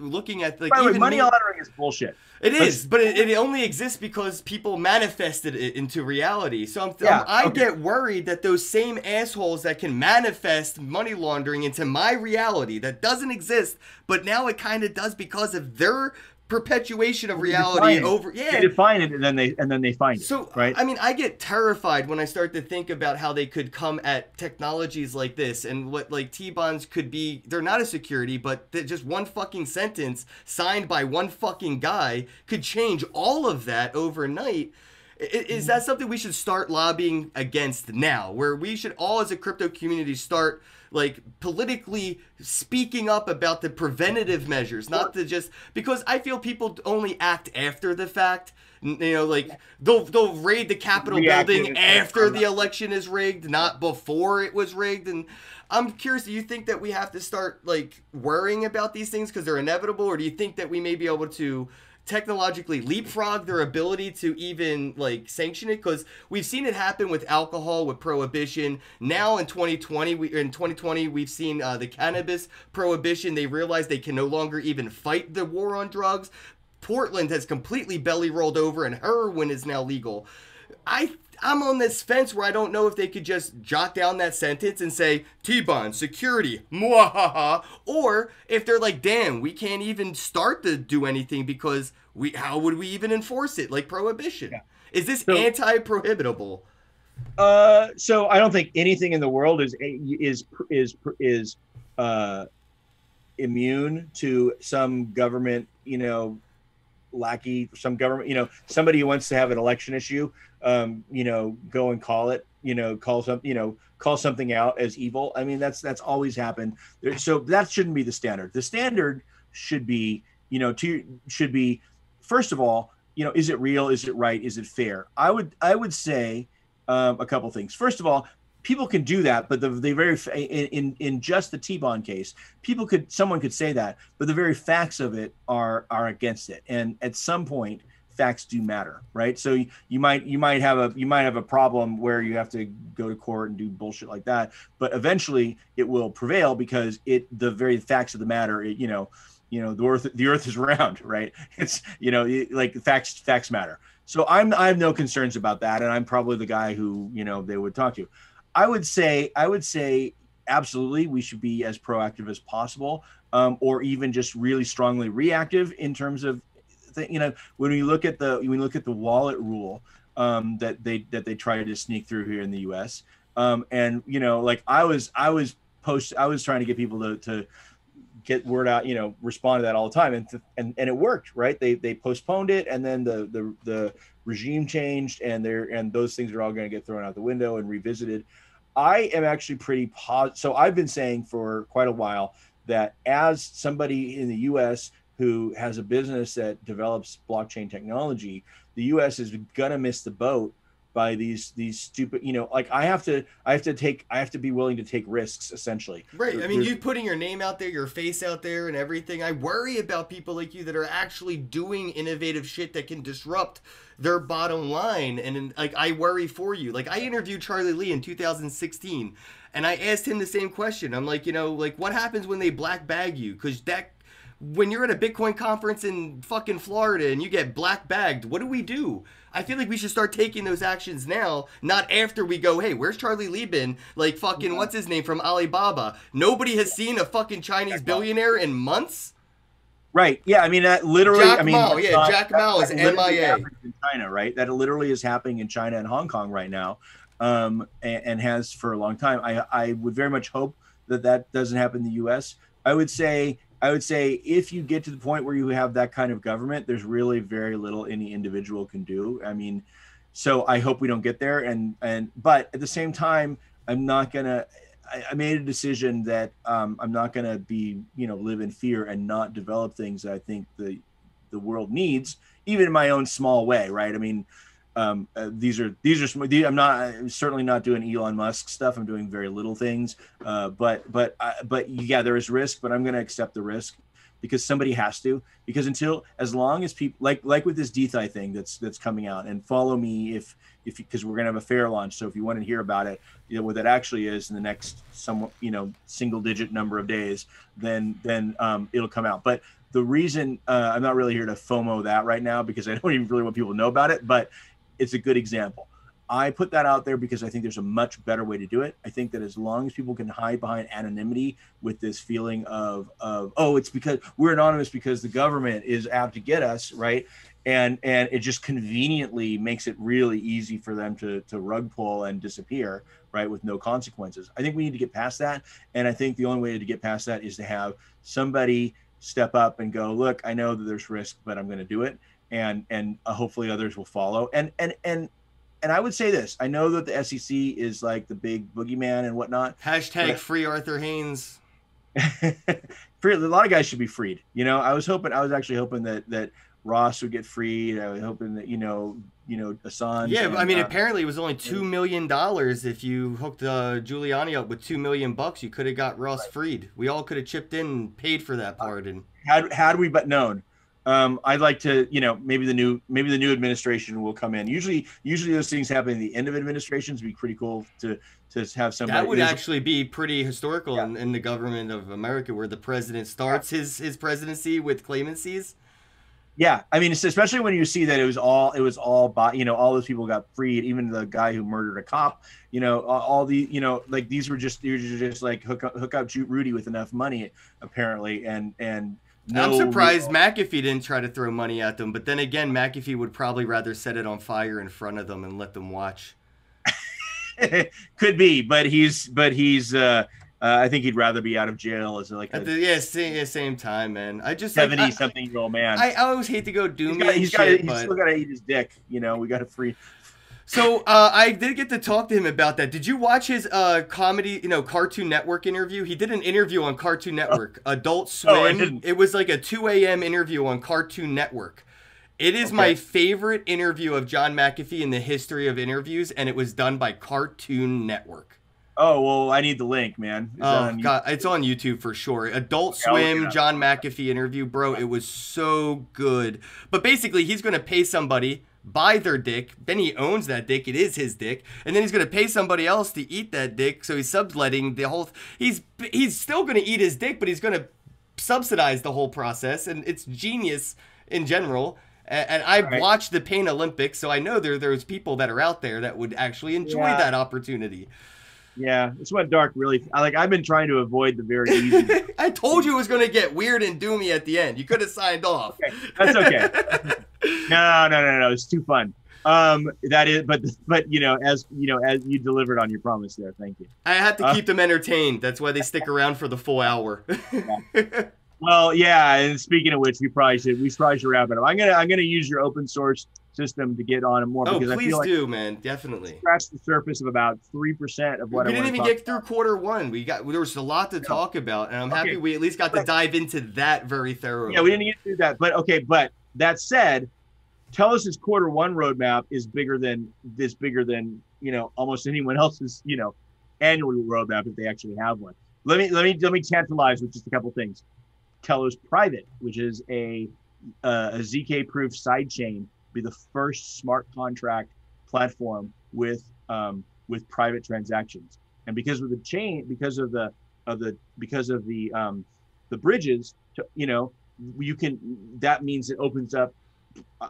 looking at like, by the way, money laundering is bullshit. It is, but it only exists because people manifested it into reality. So I get worried that those same assholes that can manifest money laundering into my reality that doesn't exist, but now it kind of does because of their perpetuation of reality over. Yeah, they define it and then they find it. So right. I get terrified when I start to think about how they could come at technologies like this and what like T-bonds could be. They're not a security, but just one fucking sentence signed by one fucking guy could change all of that overnight. Is that something we should start lobbying against now, where we should all as a crypto community start like politically speaking up about the preventative measures, not to just, because I feel people only act after the fact. You know, like they'll raid the Capitol building after the election is rigged, not before it was rigged. And I'm curious, do you think that we have to start like worrying about these things because they're inevitable, or do you think that we may be able to technologically leapfrog their ability to even like sanction it? Because we've seen it happen with alcohol, with prohibition. Now in 2020, we've seen the cannabis prohibition. They realized they can no longer even fight the war on drugs. Portland has completely belly rolled over, and heroin is now legal. I'm on this fence where I don't know if they could just jot down that sentence and say, T-bond, security, mwahaha, or if they're like, damn, we can't even start to do anything because how would we even enforce it? Like prohibition. Yeah. Is this anti-prohibitable? So I don't think anything in the world is immune to some government, lackey, some government, somebody who wants to have an election issue, go and call it, call something out as evil. I mean, that's always happened. So that shouldn't be the standard. The standard should be, first of all, is it real? Is it right? Is it fair? I would say a couple things. First of all, people can do that, but in just the T-bond case, someone could say that, but the very facts of it are against it. And at some point, facts do matter, right? So you might have a problem where you have to go to court and do bullshit like that, but eventually it will prevail because the very facts of the matter, the earth is round, right? It's like facts matter. So I have no concerns about that, and I'm probably the guy who they would talk to. I would say absolutely we should be as proactive as possible, or even just really strongly reactive in terms of when we look at the wallet rule that they tried to sneak through here in the U.S. And like I was trying to get people to get word out, respond to that all the time, and it worked, right? They postponed it, and then the regime changed, and those things are all going to get thrown out the window and revisited. I am actually pretty positive. So I've been saying for quite a while that as somebody in the U.S. who has a business that develops blockchain technology, the U.S. is gonna miss the boat by these stupid, like I have to be willing to take risks, essentially. Right. I mean, you putting your name out there, your face out there and everything. I worry about people like you that are actually doing innovative shit that can disrupt their bottom line. And like, I worry for you. Like, I interviewed Charlie Lee in 2016 and I asked him the same question. I'm like, what happens when they black bag you? Because when you're at a Bitcoin conference in fucking Florida and you get black bagged, what do we do? I feel like we should start taking those actions now, not after we go, hey, where's Charlie Lee been? Like fucking, what's his name from Alibaba? Nobody has seen a fucking Chinese billionaire in months? Right. Yeah. I mean, that literally, Jack Ma. Yeah, Jack Ma is MIA. In China, right? That literally is happening in China and Hong Kong right now, and has for a long time. I would very much hope that doesn't happen in the U.S. I would say if you get to the point where you have that kind of government, there's really very little any individual can do. I mean, so I hope we don't get there. But at the same time, I made a decision that I'm not gonna be, live in fear and not develop things that I think the world needs, even in my own small way, right? I mean, I'm certainly not doing Elon Musk stuff. I'm doing very little things, but yeah, there is risk, but I'm going to accept the risk because somebody has to, because as long as people like with this DeFi thing that's coming out, and follow me because we're going to have a fair launch. So if you want to hear about it, what that actually is in the next single digit number of days, then it'll come out. But the reason I'm not really here to FOMO that right now, because I don't even really want people to know about it, but it's a good example. I put that out there because I think there's a much better way to do it. I think that as long as people can hide behind anonymity with this feeling of it's because we're anonymous because the government is out to get us, right? And it just conveniently makes it really easy for them to rug pull and disappear, right, with no consequences. I think we need to get past that. And I think the only way to get past that is to have somebody step up and go, look, I know that there's risk, but I'm going to do it. and hopefully others will follow. And I would say this: I know that the SEC is like the big boogeyman and whatnot. Hashtag free Arthur Haynes. A lot of guys should be freed. You know, I was actually hoping that Ross would get freed. I was hoping that Assange. Yeah, I mean, apparently it was only $2 million. If you hooked Giuliani up with $2 million, you could have got Ross freed. We all could have chipped in and paid for that pardon. Had we but known. I'd like to, maybe the new administration will come in. Usually those things happen at the end of administrations. It'd be pretty cool to have somebody. That would actually be pretty historical in the government of America, where the president starts his presidency with clemencies. Yeah, I mean, especially when you see that it was all all those people got freed, even the guy who murdered a cop. All the like these were just like hook up Rudy with enough money apparently, and. I'm surprised McAfee didn't try to throw money at them, but then again, McAfee would probably rather set it on fire in front of them and let them watch. Could be, but he's I think he'd rather be out of jail as like same time, man. I just 70-something-year-old man. I always hate to go doom. He's still got to eat his dick. We got to free. So I did get to talk to him about that. Did you watch his comedy, Cartoon Network interview? He did an interview on Cartoon Network, Adult Swim. It was like a 2 a.m. interview on Cartoon Network. It is my favorite interview of John McAfee in the history of interviews, and it was done by Cartoon Network. Oh, well, I need the link, man. God, it's on YouTube for sure. Adult Swim, John McAfee interview, bro. It was so good. But basically, he's going to pay somebody, buy their dick, then he owns that dick, it is his dick, and then he's going to pay somebody else to eat that dick, so he's subletting the whole, he's still going to eat his dick, but he's going to subsidize the whole process, and it's genius in general. And I watched the Pain Olympics, so I know there's people that are out there that would actually enjoy that opportunity. Yeah, it's what Dark really like. I've been trying to avoid the very easy. I told you it was going to get weird and doomy at the end. You could have signed off. Okay. That's okay. No. It's too fun. That is, but as you delivered on your promise there. Thank you. I had to keep them entertained. That's why they stick around for the full hour. Well, yeah. And speaking of which, we probably should wrap it up. I'm gonna use your open source system to get on it more. Oh, because please I feel like do, man. Definitely. Scratch the surface of about 3% of what we didn't even get through Q1. There was a lot to talk about, and I'm happy we at least got to dive into that very thoroughly. Yeah, we didn't get through that, but okay. But that said, Telos' Q1 roadmap is bigger than almost anyone else's annual roadmap if they actually have one. Let me tantalize with just a couple things. Telos Private, which is a ZK proof sidechain, be the first smart contract platform with private transactions. And because of the chain, because of the bridges, that means it opens up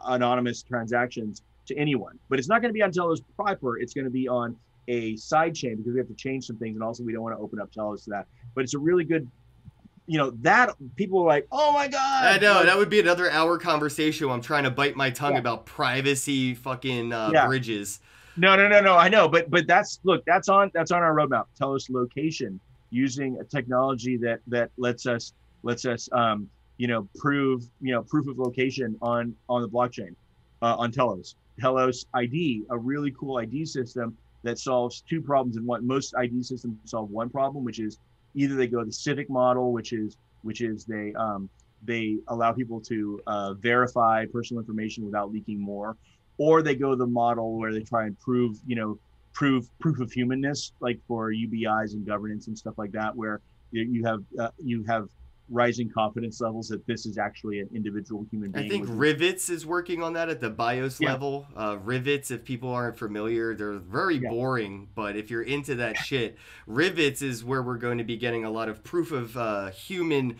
anonymous transactions to anyone. But it's not going to be on Telos proper. It's going to be on a side chain because we have to change some things, and also we don't want to open up Telos to that. But it's a really good. That people are like, oh my God. I know, that would be another hour conversation where I'm trying to bite my tongue about privacy fucking bridges. No, I know, but that's on our roadmap. Telos location, using a technology that lets us proof of location on the blockchain, on Telos. Telos ID, a really cool ID system that solves two problems in one. Most ID systems solve one problem, which is either they go the civic model, which is they allow people to verify personal information without leaking more, or they go the model where they try and prove proof of humanness, like for UBIs and governance and stuff like that, where you have rising confidence levels that this is actually an individual human being. I think Rivets is working on that at the BIOS level. Rivets, if people aren't familiar, they're very boring, but if you're into that shit, Rivets is where we're going to be getting a lot of proof of human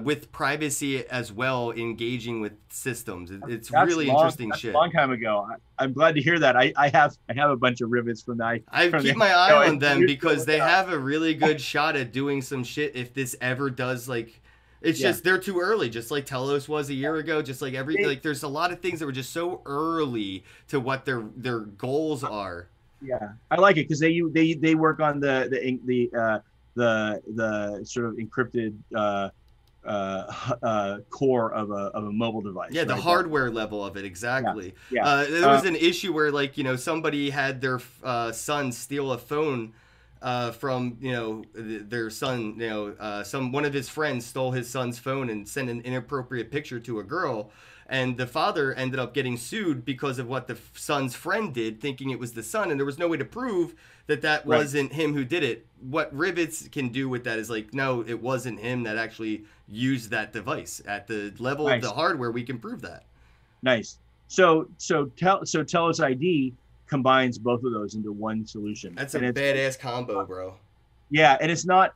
with privacy as well, engaging with systems. It's really interesting shit. A long time ago. I'm glad to hear that. I have a bunch of Rivets from that. I keep my eye on them because they have a really good shot at doing some shit if this ever does, like, it's just they're too early, just like Telos was a year ago, just like there's a lot of things that were just so early to what their goals are. Yeah, I like it because they work on the sort of encrypted core of a mobile device. Yeah, the right? hardware level of it, exactly. Yeah. There was an issue where, like, you know, somebody had their son steal a phone from, you know, their son, you know, one of his friends stole his son's phone and sent an inappropriate picture to a girl. And the father ended up getting sued because of what the son's friend did, thinking it was the son. And there was no way to prove that that wasn't him who did it. What Rivets can do with that is like, no, it wasn't him that actually used that device. At the level of the hardware, we can prove that. Nice. So Telos ID combines both of those into one solution. That's a badass combo, bro. Yeah, and it's not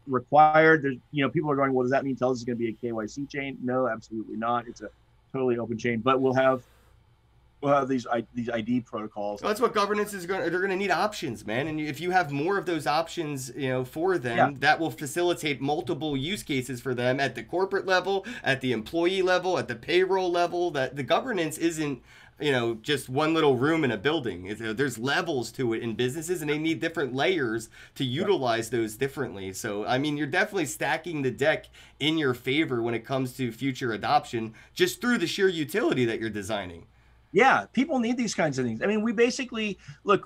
required. There's, you know, people are going, well, does that mean Telos is going to be a KYC chain? No, absolutely not. It's a totally open chain, but we'll have these ID protocols. Well, that's what governance is going. They're going to need options, man. And if you have more of those options, you know, for them, that will facilitate multiple use cases for them at the corporate level, at the employee level, at the payroll level. That the governance isn't, you know, just one little room in a building. There's levels to it in businesses, and they need different layers to utilize those differently. So, I mean, you're definitely stacking the deck in your favor when it comes to future adoption, just through the sheer utility that you're designing. Yeah, people need these kinds of things. I mean, we basically, look,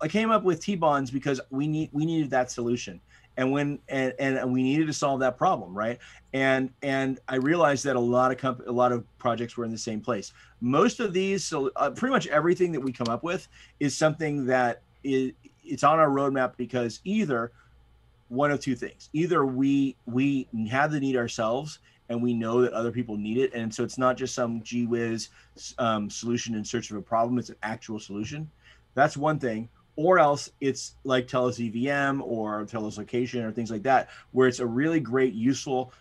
I came up with T-bonds because we needed that solution. And we needed to solve that problem, right? And I realized that a lot of projects were in the same place. Most of these, pretty much everything that we come up with is something that it's on our roadmap because either one of two things: either we have the need ourselves and we know that other people need it, and so it's not just some gee whiz solution in search of a problem; it's an actual solution. That's one thing. Or else it's like Telos EVM or Telos Location or things like that, where it's a really great, useful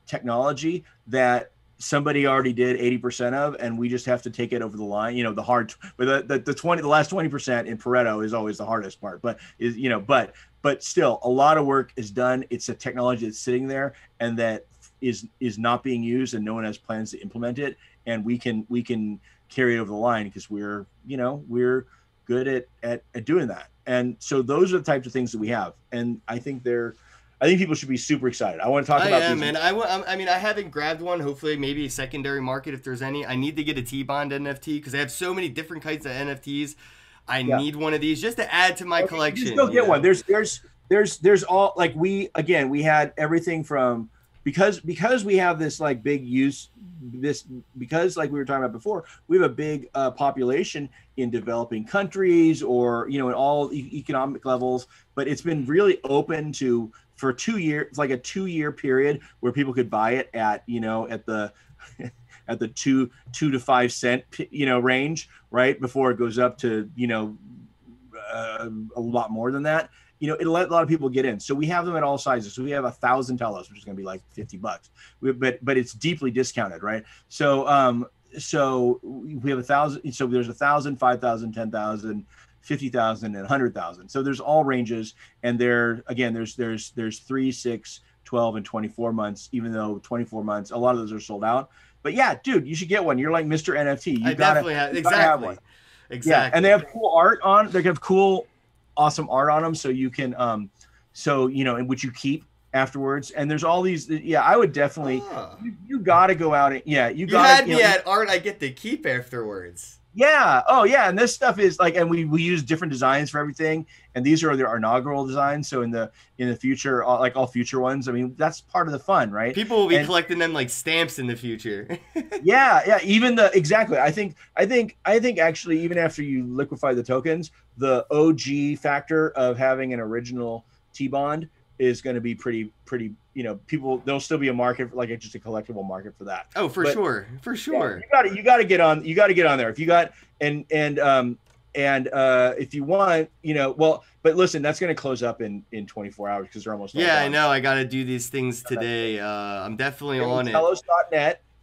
technology that somebody already did 80% of, and we just have to take it over the line. You know, the hard, but the last 20% in Pareto is always the hardest part. But is, you know, but still, a lot of work is done. It's a technology that's sitting there and that is not being used, and no one has plans to implement it. And we can carry it over the line because we're good at doing that. And so those are the types of things that we have, and I think people should be super excited. I want to talk about this. Man. I mean, I haven't grabbed one. Hopefully, maybe a secondary market if there's any. I need to get a T-bond NFT because I have so many different kinds of NFTs. I need one of these just to add to my collection. Just go get one. There's all, like, we had everything from, because we have this like big use, because like we were talking about before, we have a big population in developing countries, or, you know, in all economic levels, but it's been really open for 2 years, like a 2-year period where people could buy it at, you know, at the 2 to 5 cent, you know, range, right, before it goes up to, you know, a lot more than that. You know, it'll let a lot of people get in. So we have them at all sizes. So we have 1,000 Telos, which is going to be like $50, but it's deeply discounted, right? So so we have 1,000. So there's 1,000, 5,000, 10,000, 50,000, and 100,000. So there's all ranges, and there's 3, 6, 12, and 24 months. Even though 24 months, a lot of those are sold out. But yeah, dude, you should get one. You're like Mr. NFT. You definitely have, exactly. Yeah, and they have cool art on. They have cool, awesome art on them, so you can so, you know, and which you keep afterwards. And there's all these, I would definitely, you got to go out and you had me at art I get to keep afterwards. Yeah. Oh yeah. And this stuff is like, and we use different designs for everything, and these are our inaugural designs. So in the future, like all future ones, I mean, that's part of the fun, right? People will be collecting them like stamps in the future. yeah. Even exactly. I think actually, even after you liquefy the tokens, the OG factor of having an original T-bond is going to be pretty, you know, there'll still be a market, like just a collectible market for that. Oh, for sure. Yeah, you got to get on there. If you got, and if you want, you know, well, but listen, that's going to close up in 24 hours because they're almost. Yeah, I know. I got to do these things today. I'm definitely on it.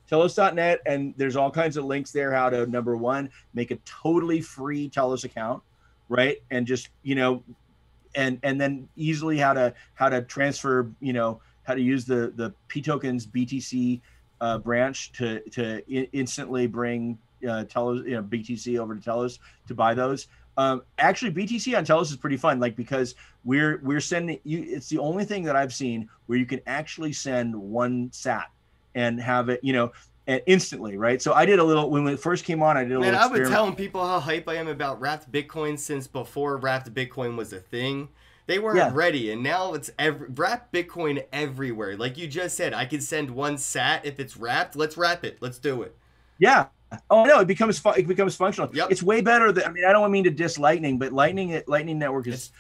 Telos.net, and there's all kinds of links there. How to, number one, make a totally free Telos account, right? And just, you know, and then easily how to transfer, you know, how to use the P tokens BTC branch to instantly bring Telos, you know, BTC over to Telos to buy those. Actually, BTC on Telos is pretty fun, like because we're sending you. It's the only thing that I've seen where you can actually send one sat and have it, and instantly, right? So I did a little when it first came on. I did a little. I've been telling people how hype I am about wrapped Bitcoin since before wrapped Bitcoin was a thing. They weren't ready, and now it's wrapped Bitcoin everywhere. Like you just said, I can send one sat if it's wrapped. Let's wrap it. Let's do it. Yeah. Oh no, it becomes functional. Yep. It's way better than, I don't mean to diss Lightning, but Lightning Network has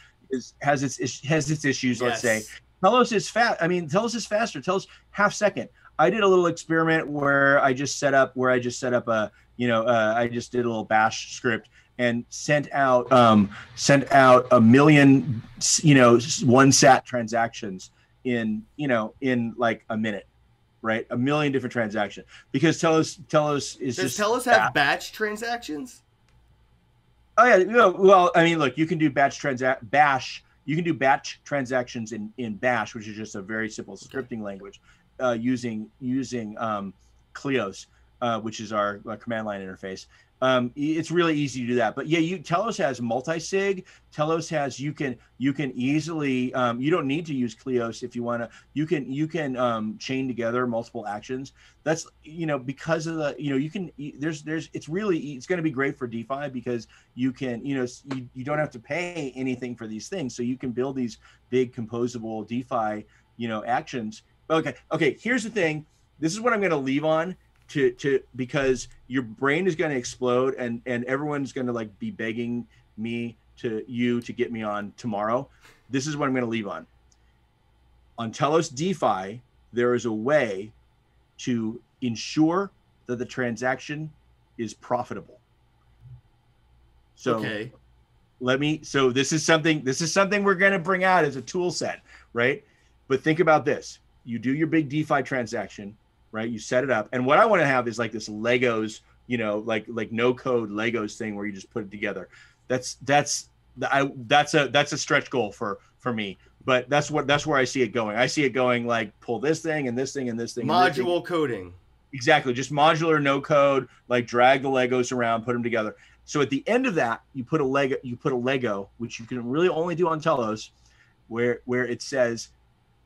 its issues. Let's say Telos is fast. Telos is faster. Telos half second. I did a little experiment where I just set up I just did a little bash script and sent out a million one sat transactions in like a minute. Right, a million different transactions because Telos is. Does Telos have batch transactions? Oh yeah, well, look, you can do batch transactions in Bash, which is just a very simple scripting language, using Kleos, which is our command line interface. It's really easy to do that, but yeah, Telos has multi-sig. Telos has you can easily you don't need to use Kleos if you want to. You can chain together multiple actions. That's because of the you can there's it's going to be great for DeFi because you can you don't have to pay anything for these things, so you can build these big composable DeFi actions. Okay. Here's the thing. This is what I'm going to leave on. Because your brain is going to explode and everyone's going to be begging me to get me on tomorrow. This is what I'm going to leave on. On Telos DeFi, there is a way to ensure that the transaction is profitable. So this is something we're going to bring out as a tool set, right? But think about this. You do your big DeFi transaction, right? You set it up. And what I want to have is like this Legos, like no code Legos thing where you just put it together. That's a stretch goal for me, but that's where I see it going. I see it going like pull this thing and this thing and this thing. Module coding. Exactly. Just modular, no code, like drag the Legos around, put them together. So at the end of that, you put a Lego, which you can really only do on Telos, where it says,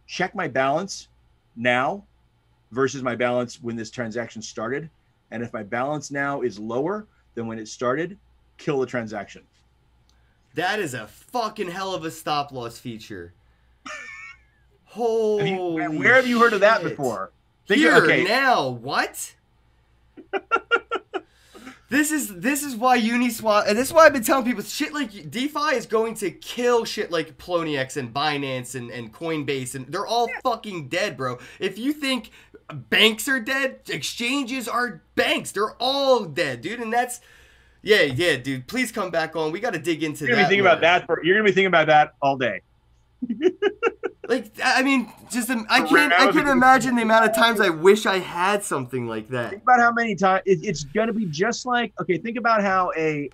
check my balance now versus my balance when this transaction started. And if my balance now is lower than when it started, kill the transaction. That is a fucking hell of a stop loss feature. Holy where have you heard of that before? Now, what? This is why Uniswap, and this is why I've been telling people, shit like DeFi is going to kill shit like Poloniex and Binance and Coinbase, and they're all fucking dead, bro. If you think banks are dead, exchanges are banks. They're all dead, dude. And that's, yeah, dude. Please come back on. We got to dig into that. You're gonna be thinking about that all day. Like, I can't imagine the amount of times I wish I had something like that. Think about how many times it's going to be just like, okay, think about how a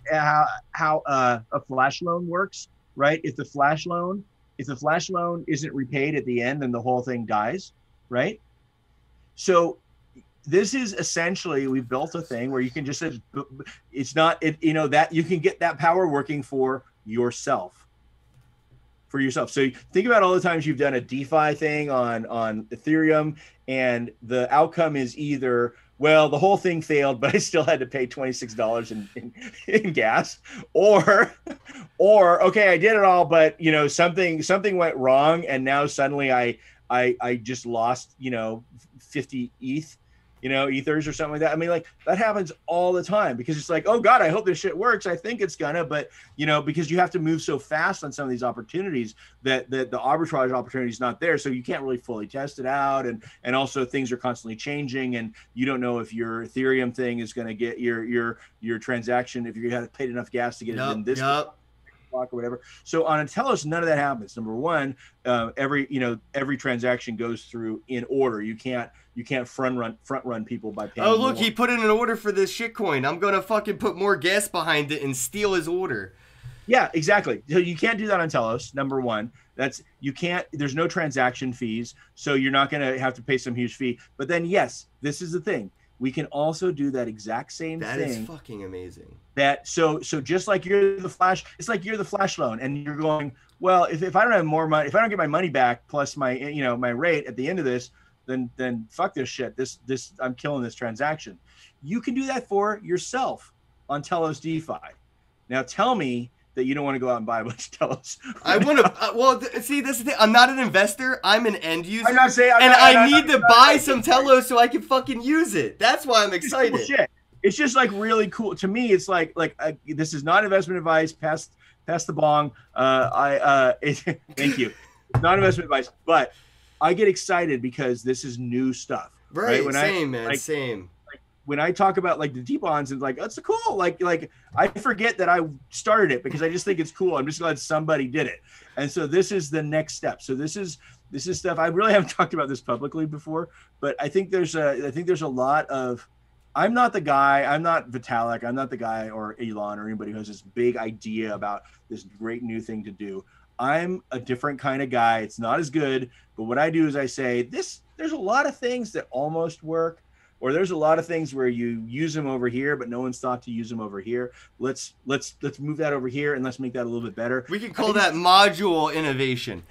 flash loan works, right? If the flash loan isn't repaid at the end, then the whole thing dies, right? So this is essentially, we've built a thing where you can just, that you can get that power working for yourself. So think about all the times you've done a DeFi thing on Ethereum, and the outcome is either, well, the whole thing failed, but I still had to pay $26 in gas, or okay, I did it all, but something went wrong, and now suddenly I just lost 50 ETH. ethers or something like that. I mean, like, that happens all the time because it's like, oh God, I hope this shit works. I think it's gonna, but because you have to move so fast on some of these opportunities that the arbitrage opportunity is not there. So you can't really fully test it out. And also things are constantly changing, and you don't know if your Ethereum thing is going to get your transaction, if you had paid enough gas to get it in this block or whatever. So on Telos, none of that happens. Number one, every transaction goes through in order. You can't front run people by paying. Oh, look, more. He put in an order for this shitcoin. I'm gonna fucking put more gas behind it and steal his order. Yeah, exactly. So you can't do that on Telos. Number one, there's no transaction fees, so you're not gonna have to pay some huge fee. But then, yes, this is the thing. we can also do that exact same thing. That is fucking amazing. So just like you're the flash, it's like you're the flash loan, and you're going, well, if I don't have more money, if I don't get my money back plus my my rate at the end of this, then fuck this shit. This I'm killing this transaction. You can do that for yourself on Telos DeFi. Now tell me that you don't want to go out and buy a bunch of Telos. I want to. Well, see, that's the thing. I'm not an investor. I'm an end user. I'm not saying. I need to buy some Telos so I can fucking use it. That's why I'm excited. Cool shit. It's just like really cool to me. It's like this is not investment advice. Pass the bong. Thank you. Not investment advice, but I get excited because this is new stuff. Right. Same. When I talk about like the D-bonds and like, that's cool. Like I forget that I started it because I just think it's cool. I'm just glad somebody did it. And so this is the next step. So this is stuff I really haven't talked about this publicly before, but I think there's a lot of, I'm not the guy, I'm not Vitalik, I'm not the guy or Elon or anybody who has this big idea about this great new thing to do. I'm a different kind of guy. It's not as good, but what I do is I say there's a lot of things that almost work. Or there's a lot of things where you use them over here, but no one's thought to use them over here. Let's move that over here and let's make that a little bit better. We can call that module innovation.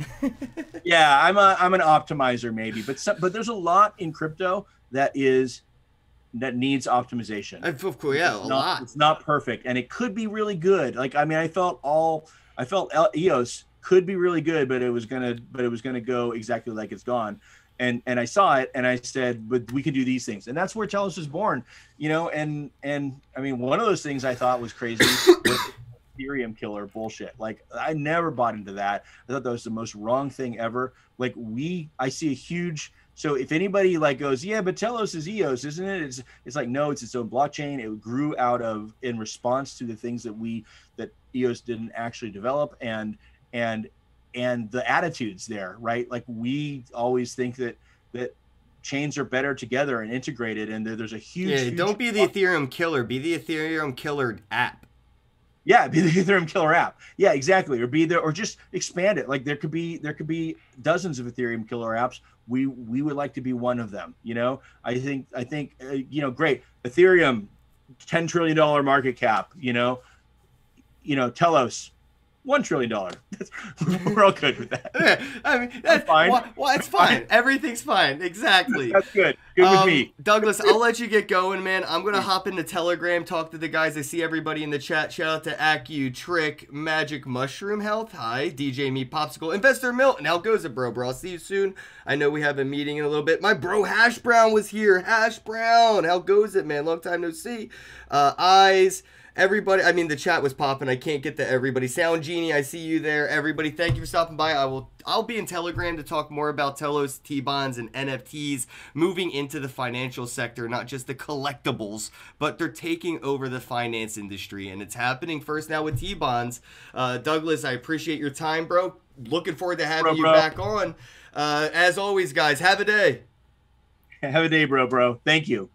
Yeah, I'm an optimizer maybe, but there's a lot in crypto that needs optimization. Of course, yeah, a lot. It's not perfect, and it could be really good. Like I mean, I felt EOS could be really good, but it was gonna go exactly like it's gone. And I saw it and I said, but we can do these things. And that's where Telos was born, and I mean, one of those things I thought was crazy was Ethereum killer bullshit. Like I never bought into that. I thought that was the most wrong thing ever. Like I see a huge, so if anybody like goes, yeah, but Telos is EOS, isn't it? It's like, no, it's its own blockchain. It grew out of, in response to the things that EOS didn't actually develop. And the attitudes there, right? Like we always think that chains are better together and integrated, and there's a huge don't be the Ethereum killer, be the Ethereum killer app. Yeah, be the Ethereum killer app. Yeah, exactly. Or just expand it. Like there could be dozens of Ethereum killer apps. We would like to be one of them. I think great. Ethereum, $10 trillion market cap. Telos, $1 trillion. We're all good with that. Yeah, I mean, that's fine. Well, it's fine. Everything's fine. Exactly. That's good. Good with me. Douglas, I'll let you get going, man. I'm going to hop into Telegram, talk to the guys. I see everybody in the chat. Shout out to Acu, Trick, Magic Mushroom Health. Hi, DJ Me Popsicle, Investor Milton. How goes it, bro? I'll see you soon. I know we have a meeting in a little bit. My bro Hash Brown was here. Hash Brown. How goes it, man? Long time no see. Eyes. Everybody, I mean, the chat was popping. I can't get to everybody. Sound Genie, I see you there. Everybody, thank you for stopping by. I'll be in Telegram to talk more about Telos, T-bonds, and NFTs moving into the financial sector, not just the collectibles, but they're taking over the finance industry, and it's happening first now with T-bonds. Douglas, I appreciate your time, bro. Looking forward to having you back on. As always, guys, have a day. Have a day, bro. Thank you.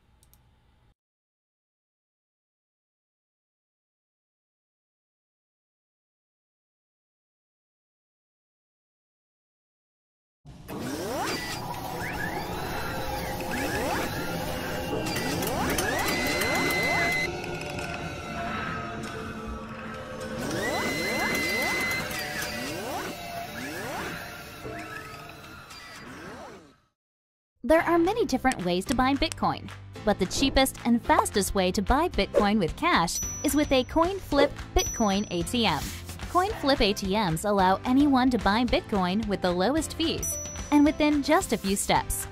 There are many different ways to buy Bitcoin, but the cheapest and fastest way to buy Bitcoin with cash is with a coin flip Bitcoin ATM. Coin flip ATMs allow anyone to buy Bitcoin with the lowest fees and within just a few steps.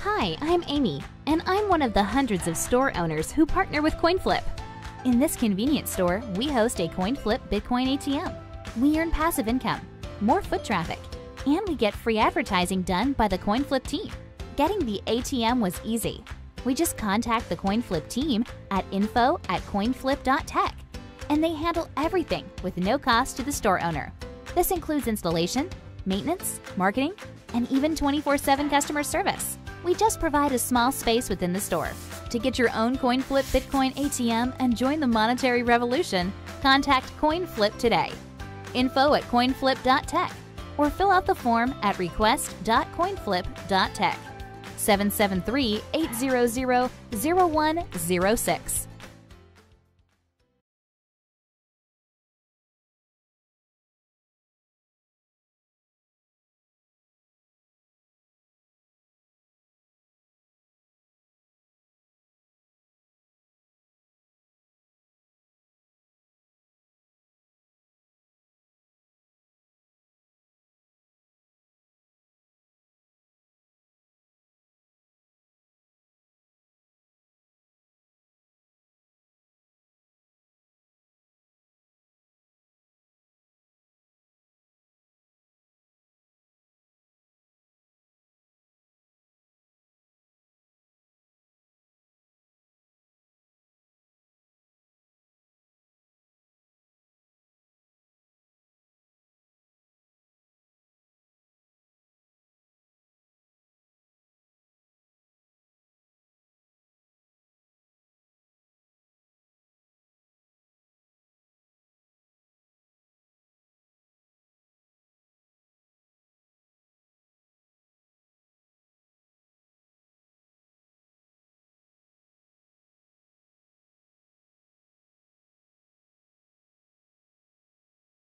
Hi, I'm Amy, and I'm one of the hundreds of store owners who partner with CoinFlip. In this convenience store, we host a CoinFlip Bitcoin ATM. We earn passive income, more foot traffic, and we get free advertising done by the CoinFlip team. Getting the ATM was easy. We just contact the CoinFlip team at info@coinflip.tech, and they handle everything with no cost to the store owner. This includes installation, maintenance, marketing, and even 24/7 customer service. We just provide a small space within the store. To get your own CoinFlip Bitcoin ATM and join the monetary revolution, contact CoinFlip today. info@coinflip.tech or fill out the form at request.coinflip.tech. 773-800-0106.